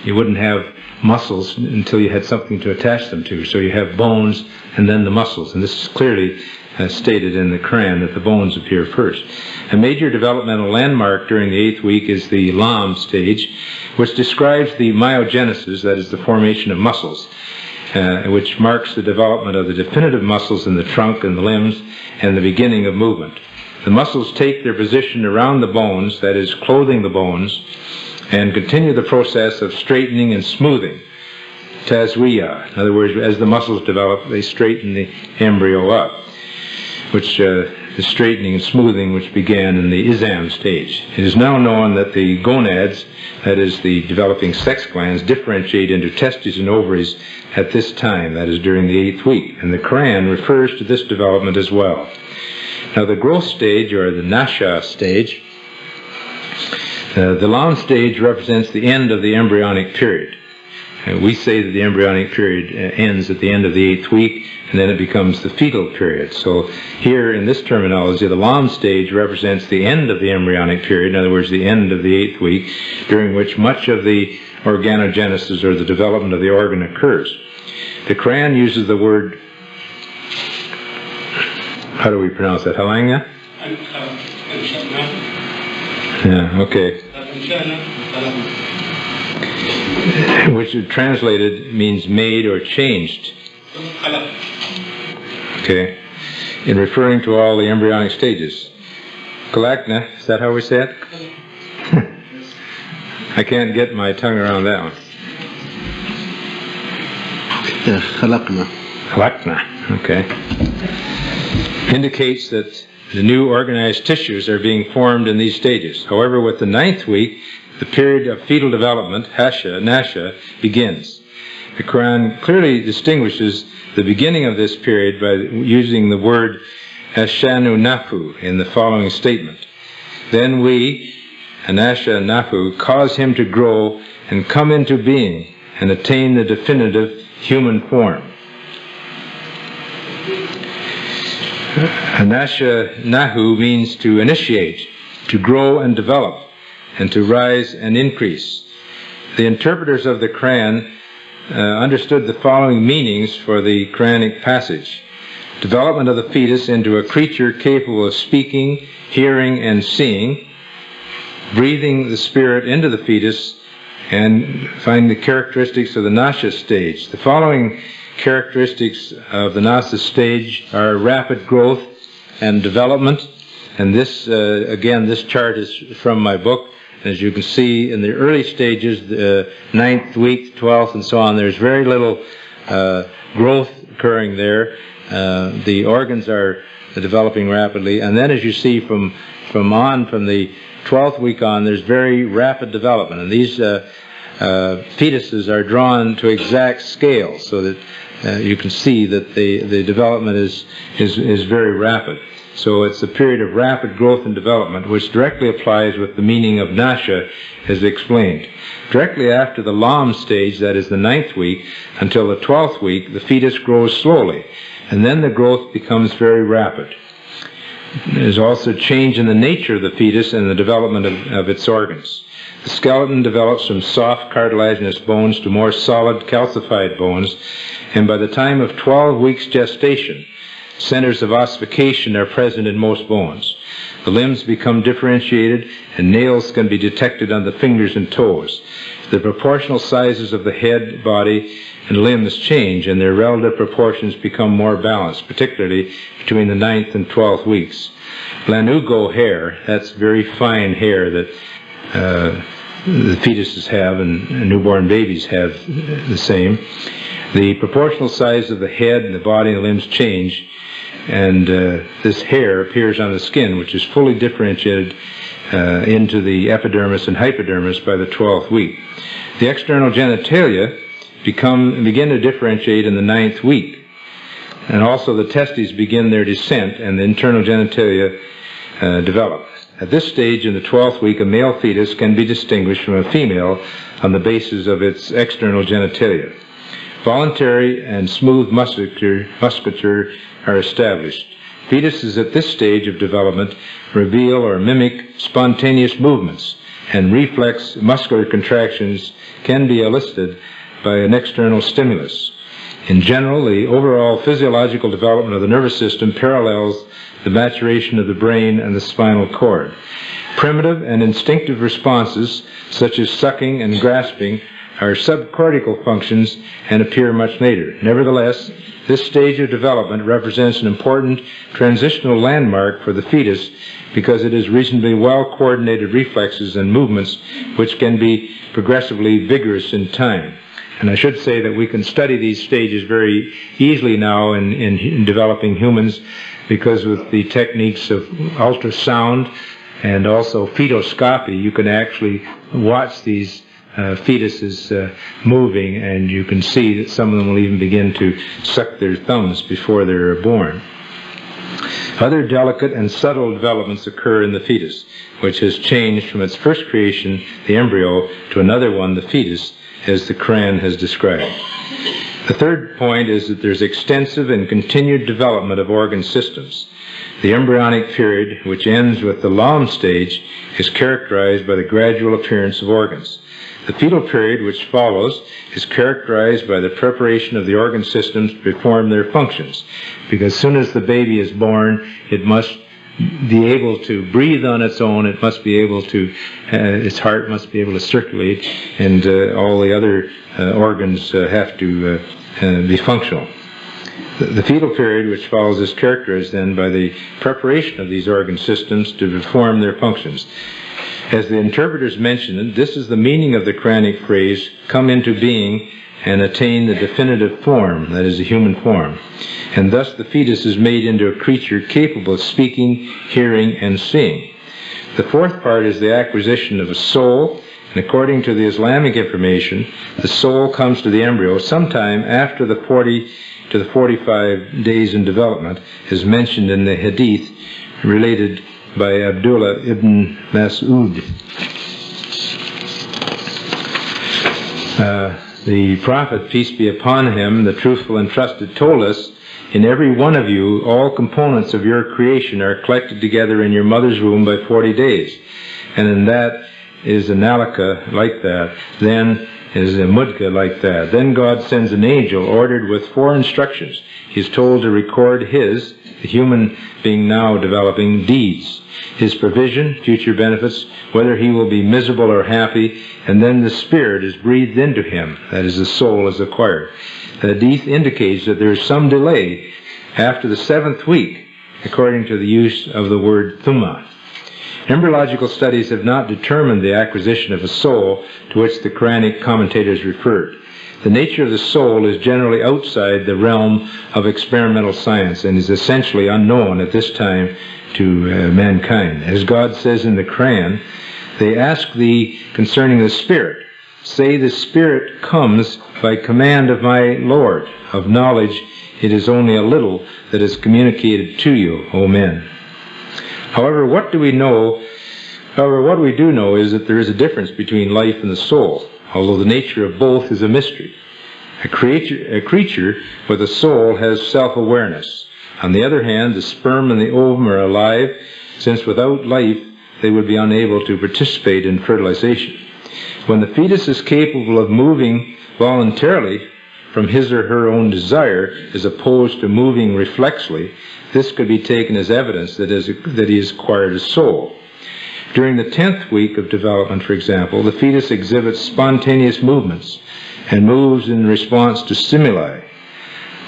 you wouldn't have muscles until you had something to attach them to. So you have bones and then the muscles. And this is clearly stated in the Quran that the bones appear first. A major developmental landmark during the 8th week is the Lam stage, which describes the myogenesis, that is the formation of muscles, which marks the development of the definitive muscles in the trunk and the limbs and the beginning of movement. The muscles take their position around the bones, that is, clothing the bones, and continue the process of straightening and smoothing, tazwiya. In other words, as the muscles develop, they straighten the embryo up, which the straightening and smoothing which began in the Izam stage. It is now known that the gonads, that is, the developing sex glands, differentiate into testes and ovaries at this time, that is, during the 8th week, and the Quran refers to this development as well. Now the growth stage, or the Nasha stage, the Lam stage represents the end of the embryonic period. We say that the embryonic period ends at the end of the 8th week, and then it becomes the fetal period. So here in this terminology, the Lam stage represents the end of the embryonic period, in other words, the end of the 8th week, during which much of the organogenesis, or the development of the organ, occurs. The Quran uses the word, how do we pronounce that, halanga? Yeah, okay. Which translated means made or changed. Okay. In referring to all the embryonic stages. Kalakna, is that how we say it? I can't get my tongue around that one. Khalaqna. Khalaqna, okay. Indicates that the new organized tissues are being formed in these stages. However, with the 9th week, the period of fetal development, Nasha, begins. The Quran clearly distinguishes the beginning of this period by using the word Ashanu Nafu in the following statement. Then we, Anasha Nafu, cause him to grow and come into being and attain the definitive human form. Anasha Nahu means to initiate, to grow and develop, and to rise and increase. The interpreters of the Quran understood the following meanings for the Quranic passage. Development of the fetus into a creature capable of speaking, hearing, and seeing, breathing the spirit into the fetus, and find the characteristics of the Nasha stage. The following characteristics of the Nasha stage are rapid growth and development, and this, again, this chart is from my book. As you can see, in the early stages, the 9th week, 12th, and so on, there's very little growth occurring there. The organs are developing rapidly, and then as you see from the 12th week on, there's very rapid development, and these fetuses are drawn to exact scale, so that you can see that the development is very rapid. So it's a period of rapid growth and development, which directly applies with the meaning of Nasha as explained. Directly after the Lam stage, that is the 9th week, until the 12th week, the fetus grows slowly, and then the growth becomes very rapid. There's also change in the nature of the fetus and the development of its organs. The skeleton develops from soft cartilaginous bones to more solid calcified bones, and by the time of 12 weeks gestation, centers of ossification are present in most bones. The limbs become differentiated, and nails can be detected on the fingers and toes. The proportional sizes of the head, body, and limbs change, and their relative proportions become more balanced, particularly between the 9th and 12th weeks. Lanugo hair, that's very fine hair that the fetuses have, and newborn babies have the same. The proportional size of the head and the body and the limbs change and this hair appears on the skin, which is fully differentiated into the epidermis and hypodermis by the 12th week. The external genitalia begin to differentiate in the 9th week, and also the testes begin their descent, and the internal genitalia develop. At this stage in the 12th week, a male fetus can be distinguished from a female on the basis of its external genitalia. Voluntary and smooth musculature are established. Fetuses at this stage of development reveal or mimic spontaneous movements, and reflex muscular contractions can be elicited by an external stimulus. In general, the overall physiological development of the nervous system parallels the maturation of the brain and the spinal cord. Primitive and instinctive responses, such as sucking and grasping, are subcortical functions and appear much later. Nevertheless, this stage of development represents an important transitional landmark for the fetus because it has reasonably well-coordinated reflexes and movements which can be progressively vigorous in time. And I should say that we can study these stages very easily now in developing humans, because with the techniques of ultrasound and also fetoscopy, you can actually watch these fetuses moving, and you can see that some of them will even begin to suck their thumbs before they're born. Other delicate and subtle developments occur in the fetus, which has changed from its first creation, the embryo, to another one, the fetus, as the Quran has described. The third point is that there's extensive and continued development of organ systems. The embryonic period, which ends with the Lam stage, is characterized by the gradual appearance of organs. The fetal period, which follows, is characterized by the preparation of the organ systems to perform their functions, because as soon as the baby is born, it must be able to breathe on its own, it must be able to, its heart must be able to circulate, and all the other organs have to be functional. The fetal period, which follows, is characterized then by the preparation of these organ systems to perform their functions. As the interpreters mentioned, this is the meaning of the Quranic phrase, come into being and attain the definitive form, that is, the human form. And thus the fetus is made into a creature capable of speaking, hearing, and seeing. The fourth part is the acquisition of a soul, and according to the Islamic information, the soul comes to the embryo sometime after the 40 to the 45 days in development, as mentioned in the hadith related by Abdullah ibn Mas'ud. The Prophet, peace be upon him, the truthful and trusted, told us, in every one of you, all components of your creation are collected together in your mother's womb by 40 days. And in that is a nalika like that, then is a mudga like that. Then God sends an angel ordered with 4 instructions. He is told to record his, the human being now developing, deeds, his provision, future benefits, whether he will be miserable or happy, and then the spirit is breathed into him, that is, the soul is acquired. The hadith indicates that there is some delay after the 7th week, according to the use of the word thumma. Embryological studies have not determined the acquisition of a soul to which the Quranic commentators referred. The nature of the soul is generally outside the realm of experimental science and is essentially unknown at this time to mankind. As God says in the Quran, they ask thee concerning the Spirit. Say, the Spirit comes by command of my Lord. Of knowledge it is only a little that is communicated to you, O men. However, what we do know is that there is a difference between life and the soul, although the nature of both is a mystery. A creature with a soul has self-awareness. On the other hand, the sperm and the ovum are alive, since without life they would be unable to participate in fertilization. When the fetus is capable of moving voluntarily from his or her own desire, as opposed to moving reflexly, this could be taken as evidence that he has acquired a soul. During the 10th week of development, for example, the fetus exhibits spontaneous movements and moves in response to stimuli.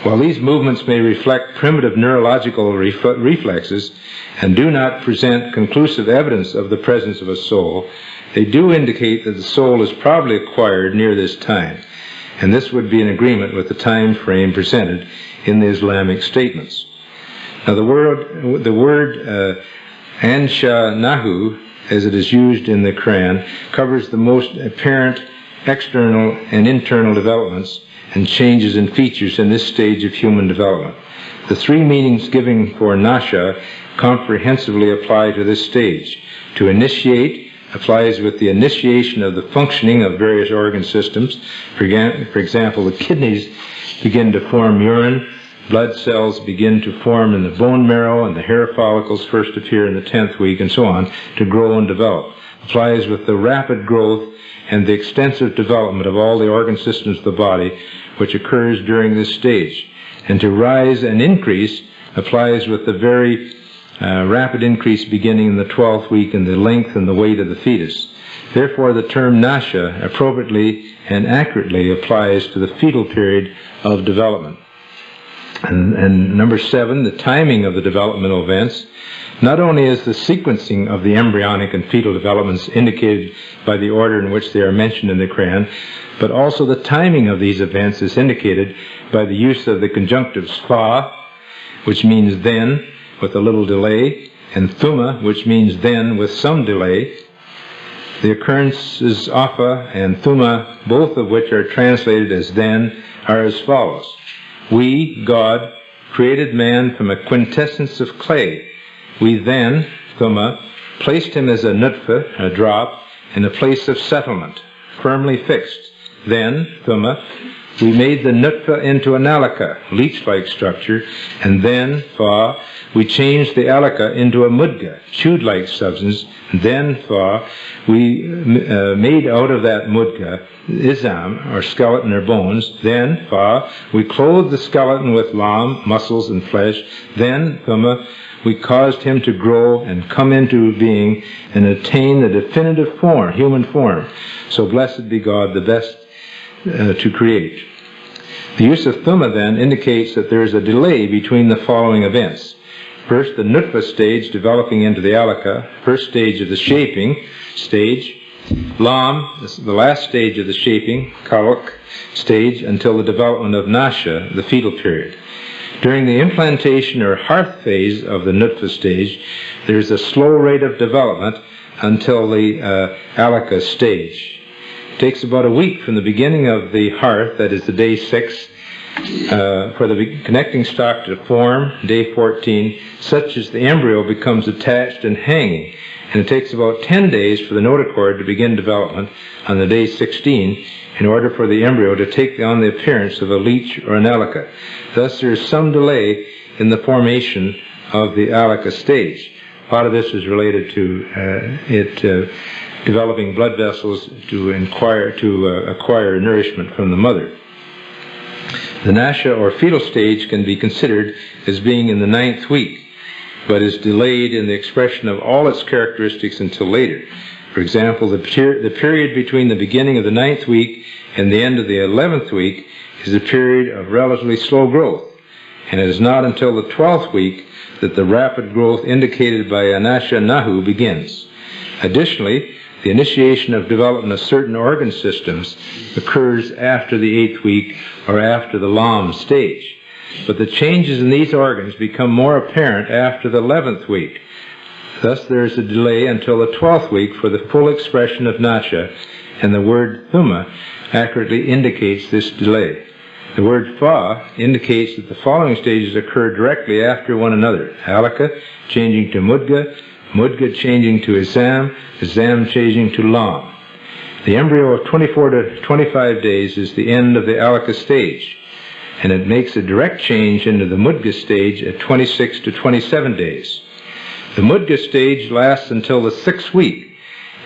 While these movements may reflect primitive neurological reflexes and do not present conclusive evidence of the presence of a soul, they do indicate that the soul is probably acquired near this time, and this would be in agreement with the time frame presented in the Islamic statements. Now the word Ansha Nahu, as it is used in the Quran, covers the most apparent external and internal developments and changes in features in this stage of human development. The three meanings given for Nasha comprehensively apply to this stage. To initiate applies with the initiation of the functioning of various organ systems. For example, the kidneys begin to form urine, blood cells begin to form in the bone marrow, and the hair follicles first appear in the 10th week, and so on, to grow and develop. Applies with the rapid growth and the extensive development of all the organ systems of the body, which occurs during this stage. And to rise and increase applies with the very rapid increase beginning in the 12th week in the length and the weight of the fetus. Therefore, the term Nasha appropriately and accurately applies to the fetal period of development. And number 7, the timing of the developmental events. Not only is the sequencing of the embryonic and fetal developments indicated by the order in which they are mentioned in the Quran, but also the timing of these events is indicated by the use of the conjunctives fa, which means then, with a little delay, and thumma, which means then with some delay. The occurrences afa and thumma, both of which are translated as then, are as follows. We, God, created man from a quintessence of clay. We then, thumma, placed him as a nutfa, a drop, in a place of settlement, firmly fixed. Then, thumma, we made the nutfa into an alaka, leech-like structure, and then, fa, we changed the alaka into a mudga, chewed-like substance, and then, fa, we made out of that mudga izam, or skeleton or bones. Then, fa, we clothed the skeleton with lam, muscles and flesh. Then, thumma, we caused him to grow and come into being and attain the definitive form, human form. So blessed be God, the best to create. The use of thumma then indicates that there is a delay between the following events. First, the nutfa stage developing into the alaka, first stage of the shaping stage. Lam, the last stage of the shaping, kalak stage, until the development of nasha, the fetal period. During the implantation or hearth phase of the nutfa stage, there is a slow rate of development until the alaka stage. It takes about a week from the beginning of the hearth, that is the day 6, for the connecting stalk to form, day 14, such as the embryo becomes attached and hanging. And it takes about 10 days for the notochord to begin development on the day 16 in order for the embryo to take on the appearance of a leech or an alaka. Thus there is some delay in the formation of the alaka stage. Part of this is related to developing blood vessels to acquire nourishment from the mother. The nasha or fetal stage can be considered as being in the 9th week, but is delayed in the expression of all its characteristics until later. For example, the period between the beginning of the 9th week and the end of the 11th week is a period of relatively slow growth, and it is not until the 12th week that the rapid growth indicated by Anasha Nahu begins. Additionally, the initiation of development of certain organ systems occurs after the 8th week or after the Lam stage. But the changes in these organs become more apparent after the 11th week. Thus there is a delay until the 12th week for the full expression of nasha, and the word thumma accurately indicates this delay. The word fa indicates that the following stages occur directly after one another. Alaka changing to mudga, mudga changing to izam, izam changing to lam. The embryo of 24 to 25 days is the end of the alaka stage, and it makes a direct change into the mudga stage at 26 to 27 days. The mudga stage lasts until the 6th week,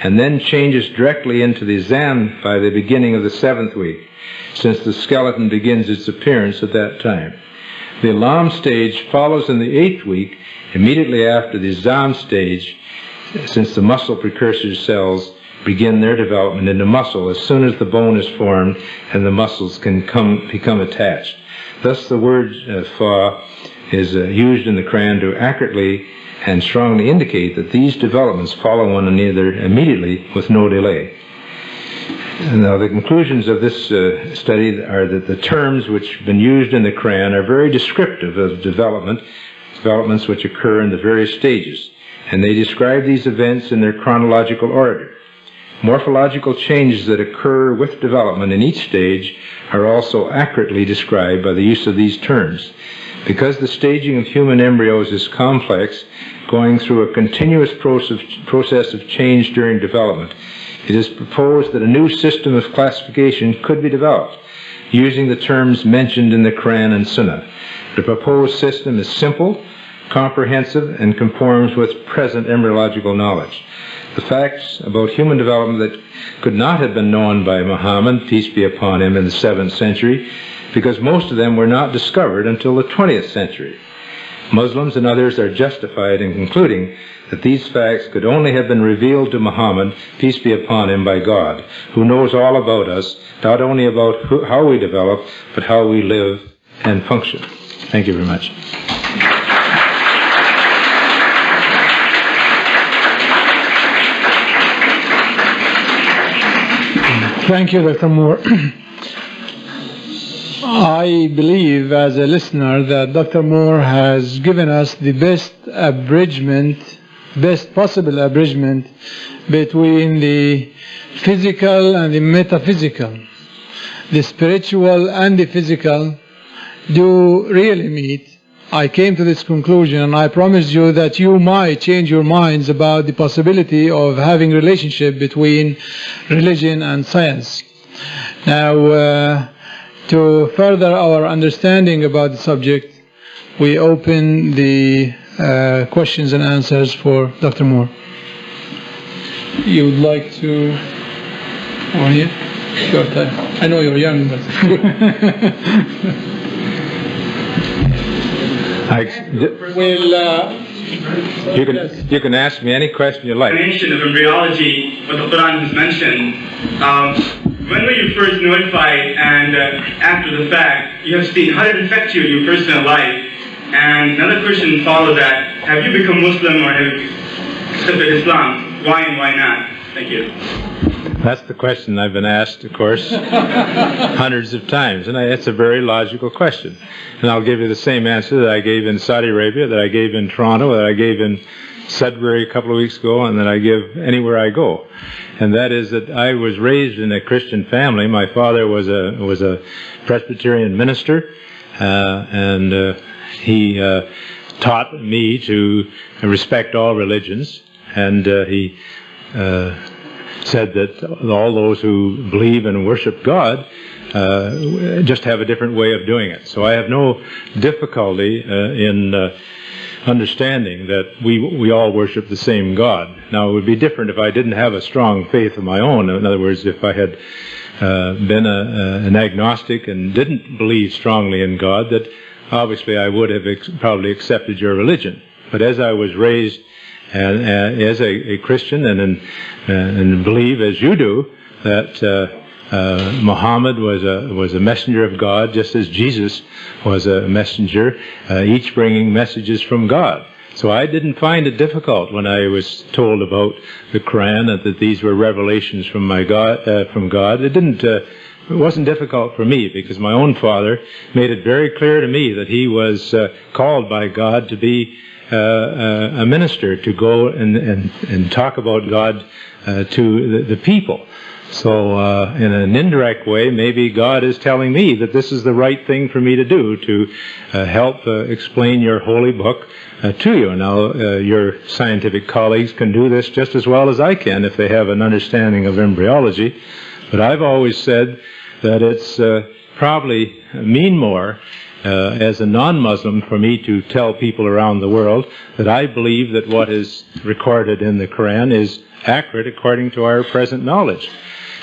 and then changes directly into the izam by the beginning of the 7th week, since the skeleton begins its appearance at that time. The lam stage follows in the 8th week, immediately after the izam stage, since the muscle precursor cells begin their development into muscle as soon as the bone is formed and the muscles can become attached. Thus the word fa is used in the Quran to accurately and strongly indicate that these developments follow one another immediately with no delay. Now the conclusions of this study are that the terms which have been used in the Quran are very descriptive of development, developments which occur in the various stages, and they describe these events in their chronological order. Morphological changes that occur with development in each stage are also accurately described by the use of these terms. Because the staging of human embryos is complex, going through a continuous process of change during development, it is proposed that a new system of classification could be developed, using the terms mentioned in the Quran and Sunnah. The proposed system is simple, comprehensive, and conforms with present embryological knowledge. The facts about human development that could not have been known by Muhammad, peace be upon him, in the 7th century, because most of them were not discovered until the 20th century. Muslims and others are justified in concluding that these facts could only have been revealed to Muhammad, peace be upon him, by God, who knows all about us, not only about how we develop, but how we live and function. Thank you very much. Thank you, Dr. Moore. I believe, as a listener, that Dr. Moore has given us the best possible abridgment between the physical and the metaphysical. The spiritual and the physical do really meet. I came to this conclusion, and I promised you that you might change your minds about the possibility of having a relationship between religion and science. Now, to further our understanding about the subject, we open the questions and answers for Dr. Moore. You would like to... Over here? Your time. I know you're young, but... You can ask me any question you like. Explanation of embryology, what the Quran has mentioned. When were you first notified, and after the fact, you have seen, how did it affect you in your personal life? And another question follows that: have you become Muslim or have you accepted Islam? Why and why not? Thank you. That's the question I've been asked, of course, hundreds of times, and it's a very logical question. And I'll give you the same answer that I gave in Saudi Arabia, that I gave in Toronto, that I gave in Sudbury a couple of weeks ago, and that I give anywhere I go. And that is that I was raised in a Christian family. My father was a Presbyterian minister, and he taught me to respect all religions, and he said that all those who believe and worship God just have a different way of doing it. So I have no difficulty in understanding that we all worship the same God. Now, it would be different if I didn't have a strong faith of my own. In other words, if I had been an agnostic and didn't believe strongly in God, that obviously I would have probably accepted your religion. But as I was raised as a Christian and believe, as you do, that Muhammad was a messenger of God, just as Jesus was a messenger, each bringing messages from God. So I didn't find it difficult when I was told about the Quran, that these were revelations from God. It wasn't difficult for me, because my own father made it very clear to me that he was called by God to be a minister, to go and talk about God to the people. So in an indirect way, maybe God is telling me that this is the right thing for me to do, to help explain your holy book to you. Now, your scientific colleagues can do this just as well as I can if they have an understanding of embryology. But I've always said that it's probably mean more as a non-Muslim for me to tell people around the world that I believe that what is recorded in the Quran is accurate according to our present knowledge.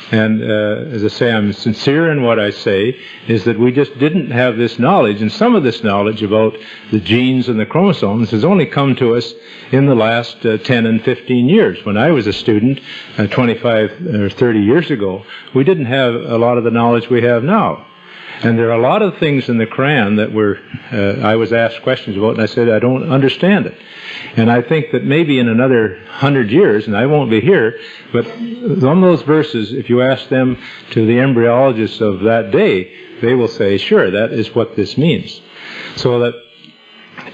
And as I say, I'm sincere in what I say, is that we just didn't have this knowledge, and some of this knowledge about the genes and the chromosomes has only come to us in the last 10 and 15 years. When I was a student 25 or 30 years ago, we didn't have a lot of the knowledge we have now. And there are a lot of things in the Quran that I was asked questions about, and I said, I don't understand it. And I think that maybe in another 100 years, and I won't be here, but on those verses, if you ask them to the embryologists of that day, they will say, sure, that is what this means. So that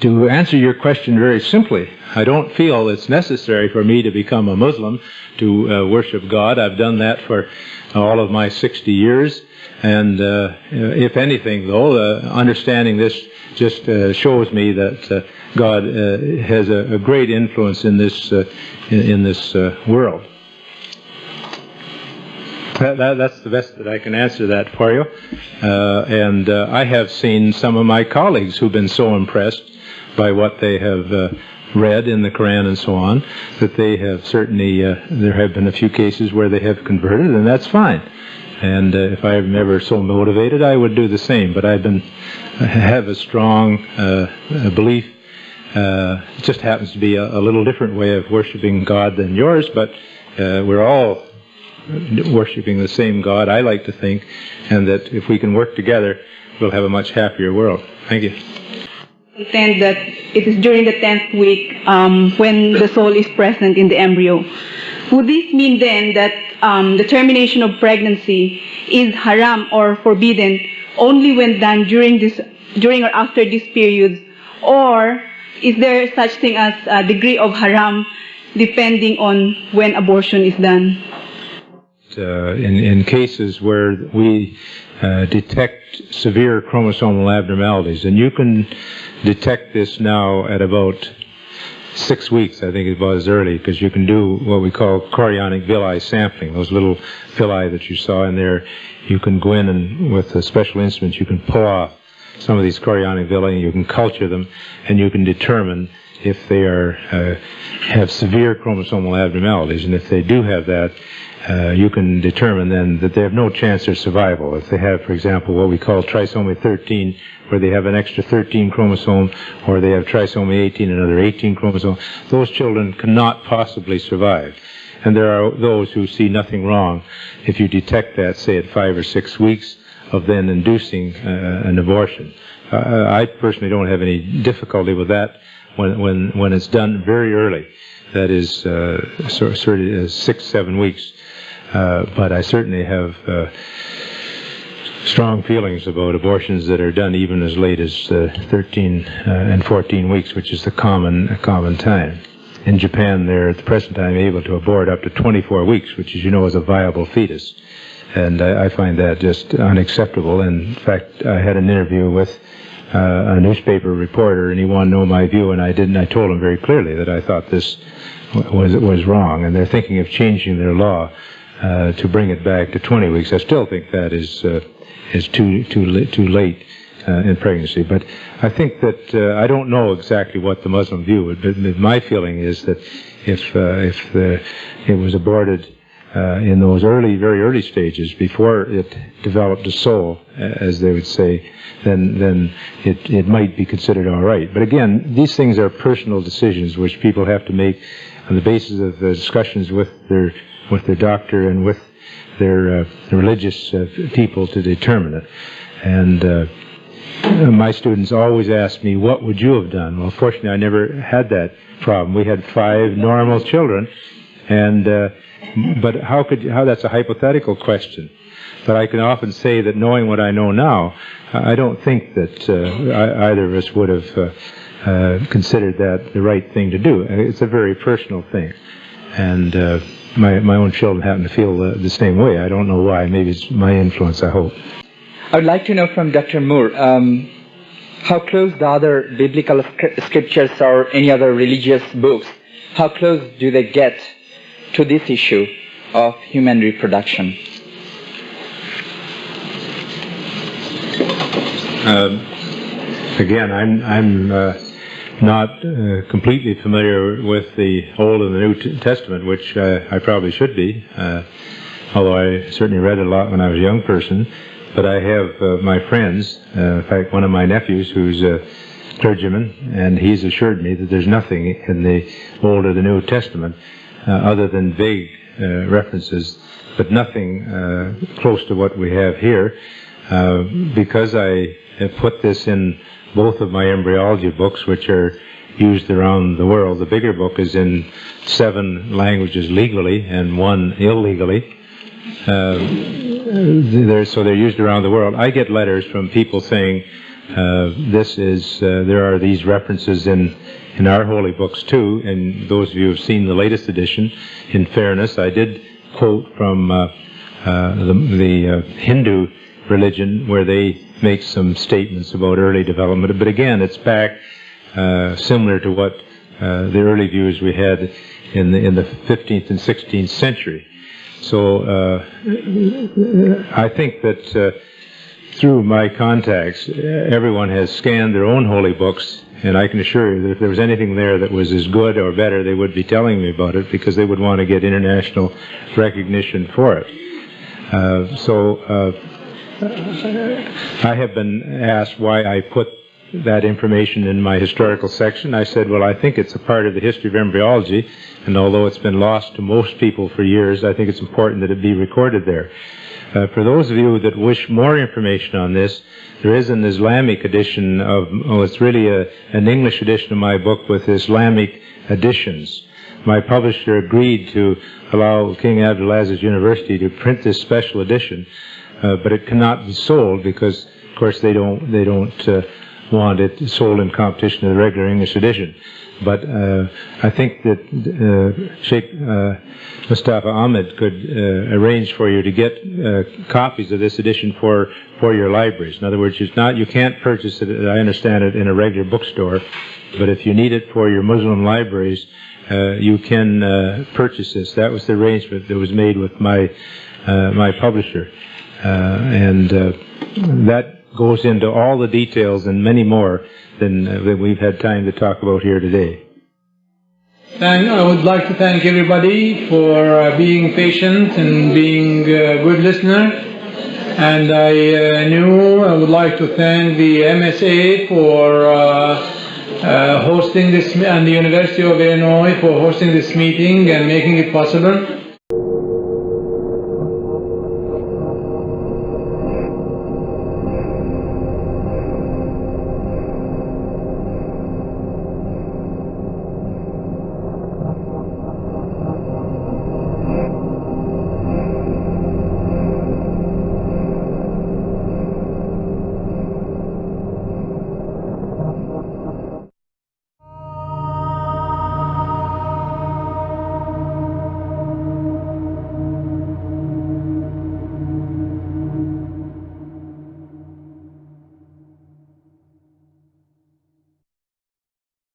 To answer your question very simply, I don't feel it's necessary for me to become a Muslim to worship God. I've done that for all of my 60 years. And if anything, though, understanding this just shows me that God has a great influence in this world. That's the best that I can answer that for you. And I have seen some of my colleagues who've been so impressed by what they have read in the Quran and so on, that they have certainly, there have been a few cases where they have converted, and that's fine. And if I'm ever so motivated, I would do the same. But I have a strong belief. It just happens to be a little different way of worshiping God than yours, but we're all worshiping the same God, I like to think, and that if we can work together, we'll have a much happier world. Thank you. Understand that it is during the 10th week when the soul is present in the embryo. Would this mean then that the termination of pregnancy is haram or forbidden only when done during or after these periods, or is there such thing as a degree of haram depending on when abortion is done? In cases where we detect severe chromosomal abnormalities, and you can detect this now at about 6 weeks, I think it was early, because you can do what we call chorionic villi sampling. Those little villi that you saw in there, you can go in and with special instruments you can pull off some of these chorionic villi, and you can culture them, and you can determine if they have severe chromosomal abnormalities. And if they do have that, you can determine then that they have no chance of survival. If they have, for example, what we call trisomy 13, where they have an extra 13 chromosome, or they have trisomy 18, another 18 chromosome, those children cannot possibly survive. And there are those who see nothing wrong if you detect that, say, at 5 or 6 weeks of then inducing an abortion. I personally don't have any difficulty with that when it's done very early. That is sort of 6, 7 weeks. But I certainly have strong feelings about abortions that are done even as late as 13 and 14 weeks, which is the common time. In Japan, they're at the present time able to abort up to 24 weeks, which, as you know, is a viable fetus. And I find that just unacceptable. And in fact, I had an interview with a newspaper reporter, and he wanted to know my view, and I told him very clearly that I thought this was wrong, and they're thinking of changing their law to bring it back to 20 weeks. I still think that is too late in pregnancy. But I think that I don't know exactly what the Muslim view would be. My feeling is that if it was aborted in those very early stages, before it developed a soul, as they would say, then it might be considered all right. But again, these things are personal decisions which people have to make on the basis of the discussions with their doctor and with their religious people to determine it. And my students always ask me, what would you have done? Well, fortunately, I never had that problem. We had 5 normal children, and but how that's a hypothetical question. But I can often say that knowing what I know now, I don't think that either of us would have considered that the right thing to do. It's a very personal thing. And my own children happen to feel the same way. I don't know why. Maybe it's my influence, I hope. I would like to know from Dr. Moore, how close the other biblical scriptures or any other religious books, how close do they get to this issue of human reproduction? Again, I'm not completely familiar with the Old and the New Testament, which I probably should be, although I certainly read a lot when I was a young person. But I have my friends, in fact, one of my nephews who's a clergyman, and he's assured me that there's nothing in the Old or the New Testament other than vague references, but nothing close to what we have here. Because I have put this in both of my embryology books, which are used around the world. The bigger book is in 7 languages legally and 1 illegally. So they're used around the world. I get letters from people saying, there are these references in our holy books too, and those of you who have seen the latest edition, in fairness, I did quote from the Hindu religion where they make some statements about early development, but again, it's back similar to what the early views we had in the 15th and 16th century. So I think that through my contacts, everyone has scanned their own holy books, and I can assure you that if there was anything there that was as good or better, they would be telling me about it because they would want to get international recognition for it. I have been asked why I put that information in my historical section. I said, well, I think it's a part of the history of embryology, and although it's been lost to most people for years, I think it's important that it be recorded there. For those of you that wish more information on this, there is an Islamic edition it's really an English edition of my book with Islamic additions. My publisher agreed to allow King Abdulaziz University to print this special edition, but it cannot be sold because, of course, they don't want it sold in competition to the regular English edition. But I think that Sheikh Mustafa Ahmed could arrange for you to get copies of this edition for your libraries. In other words, you can't purchase it, I understand it, in a regular bookstore, but if you need it for your Muslim libraries, you can purchase this. That was the arrangement that was made with my publisher. And that goes into all the details and many more than we've had time to talk about here today. I would like to thank everybody for being patient and being a good listener. And I would like to thank the MSA for hosting this, and the University of Illinois for hosting this meeting and making it possible.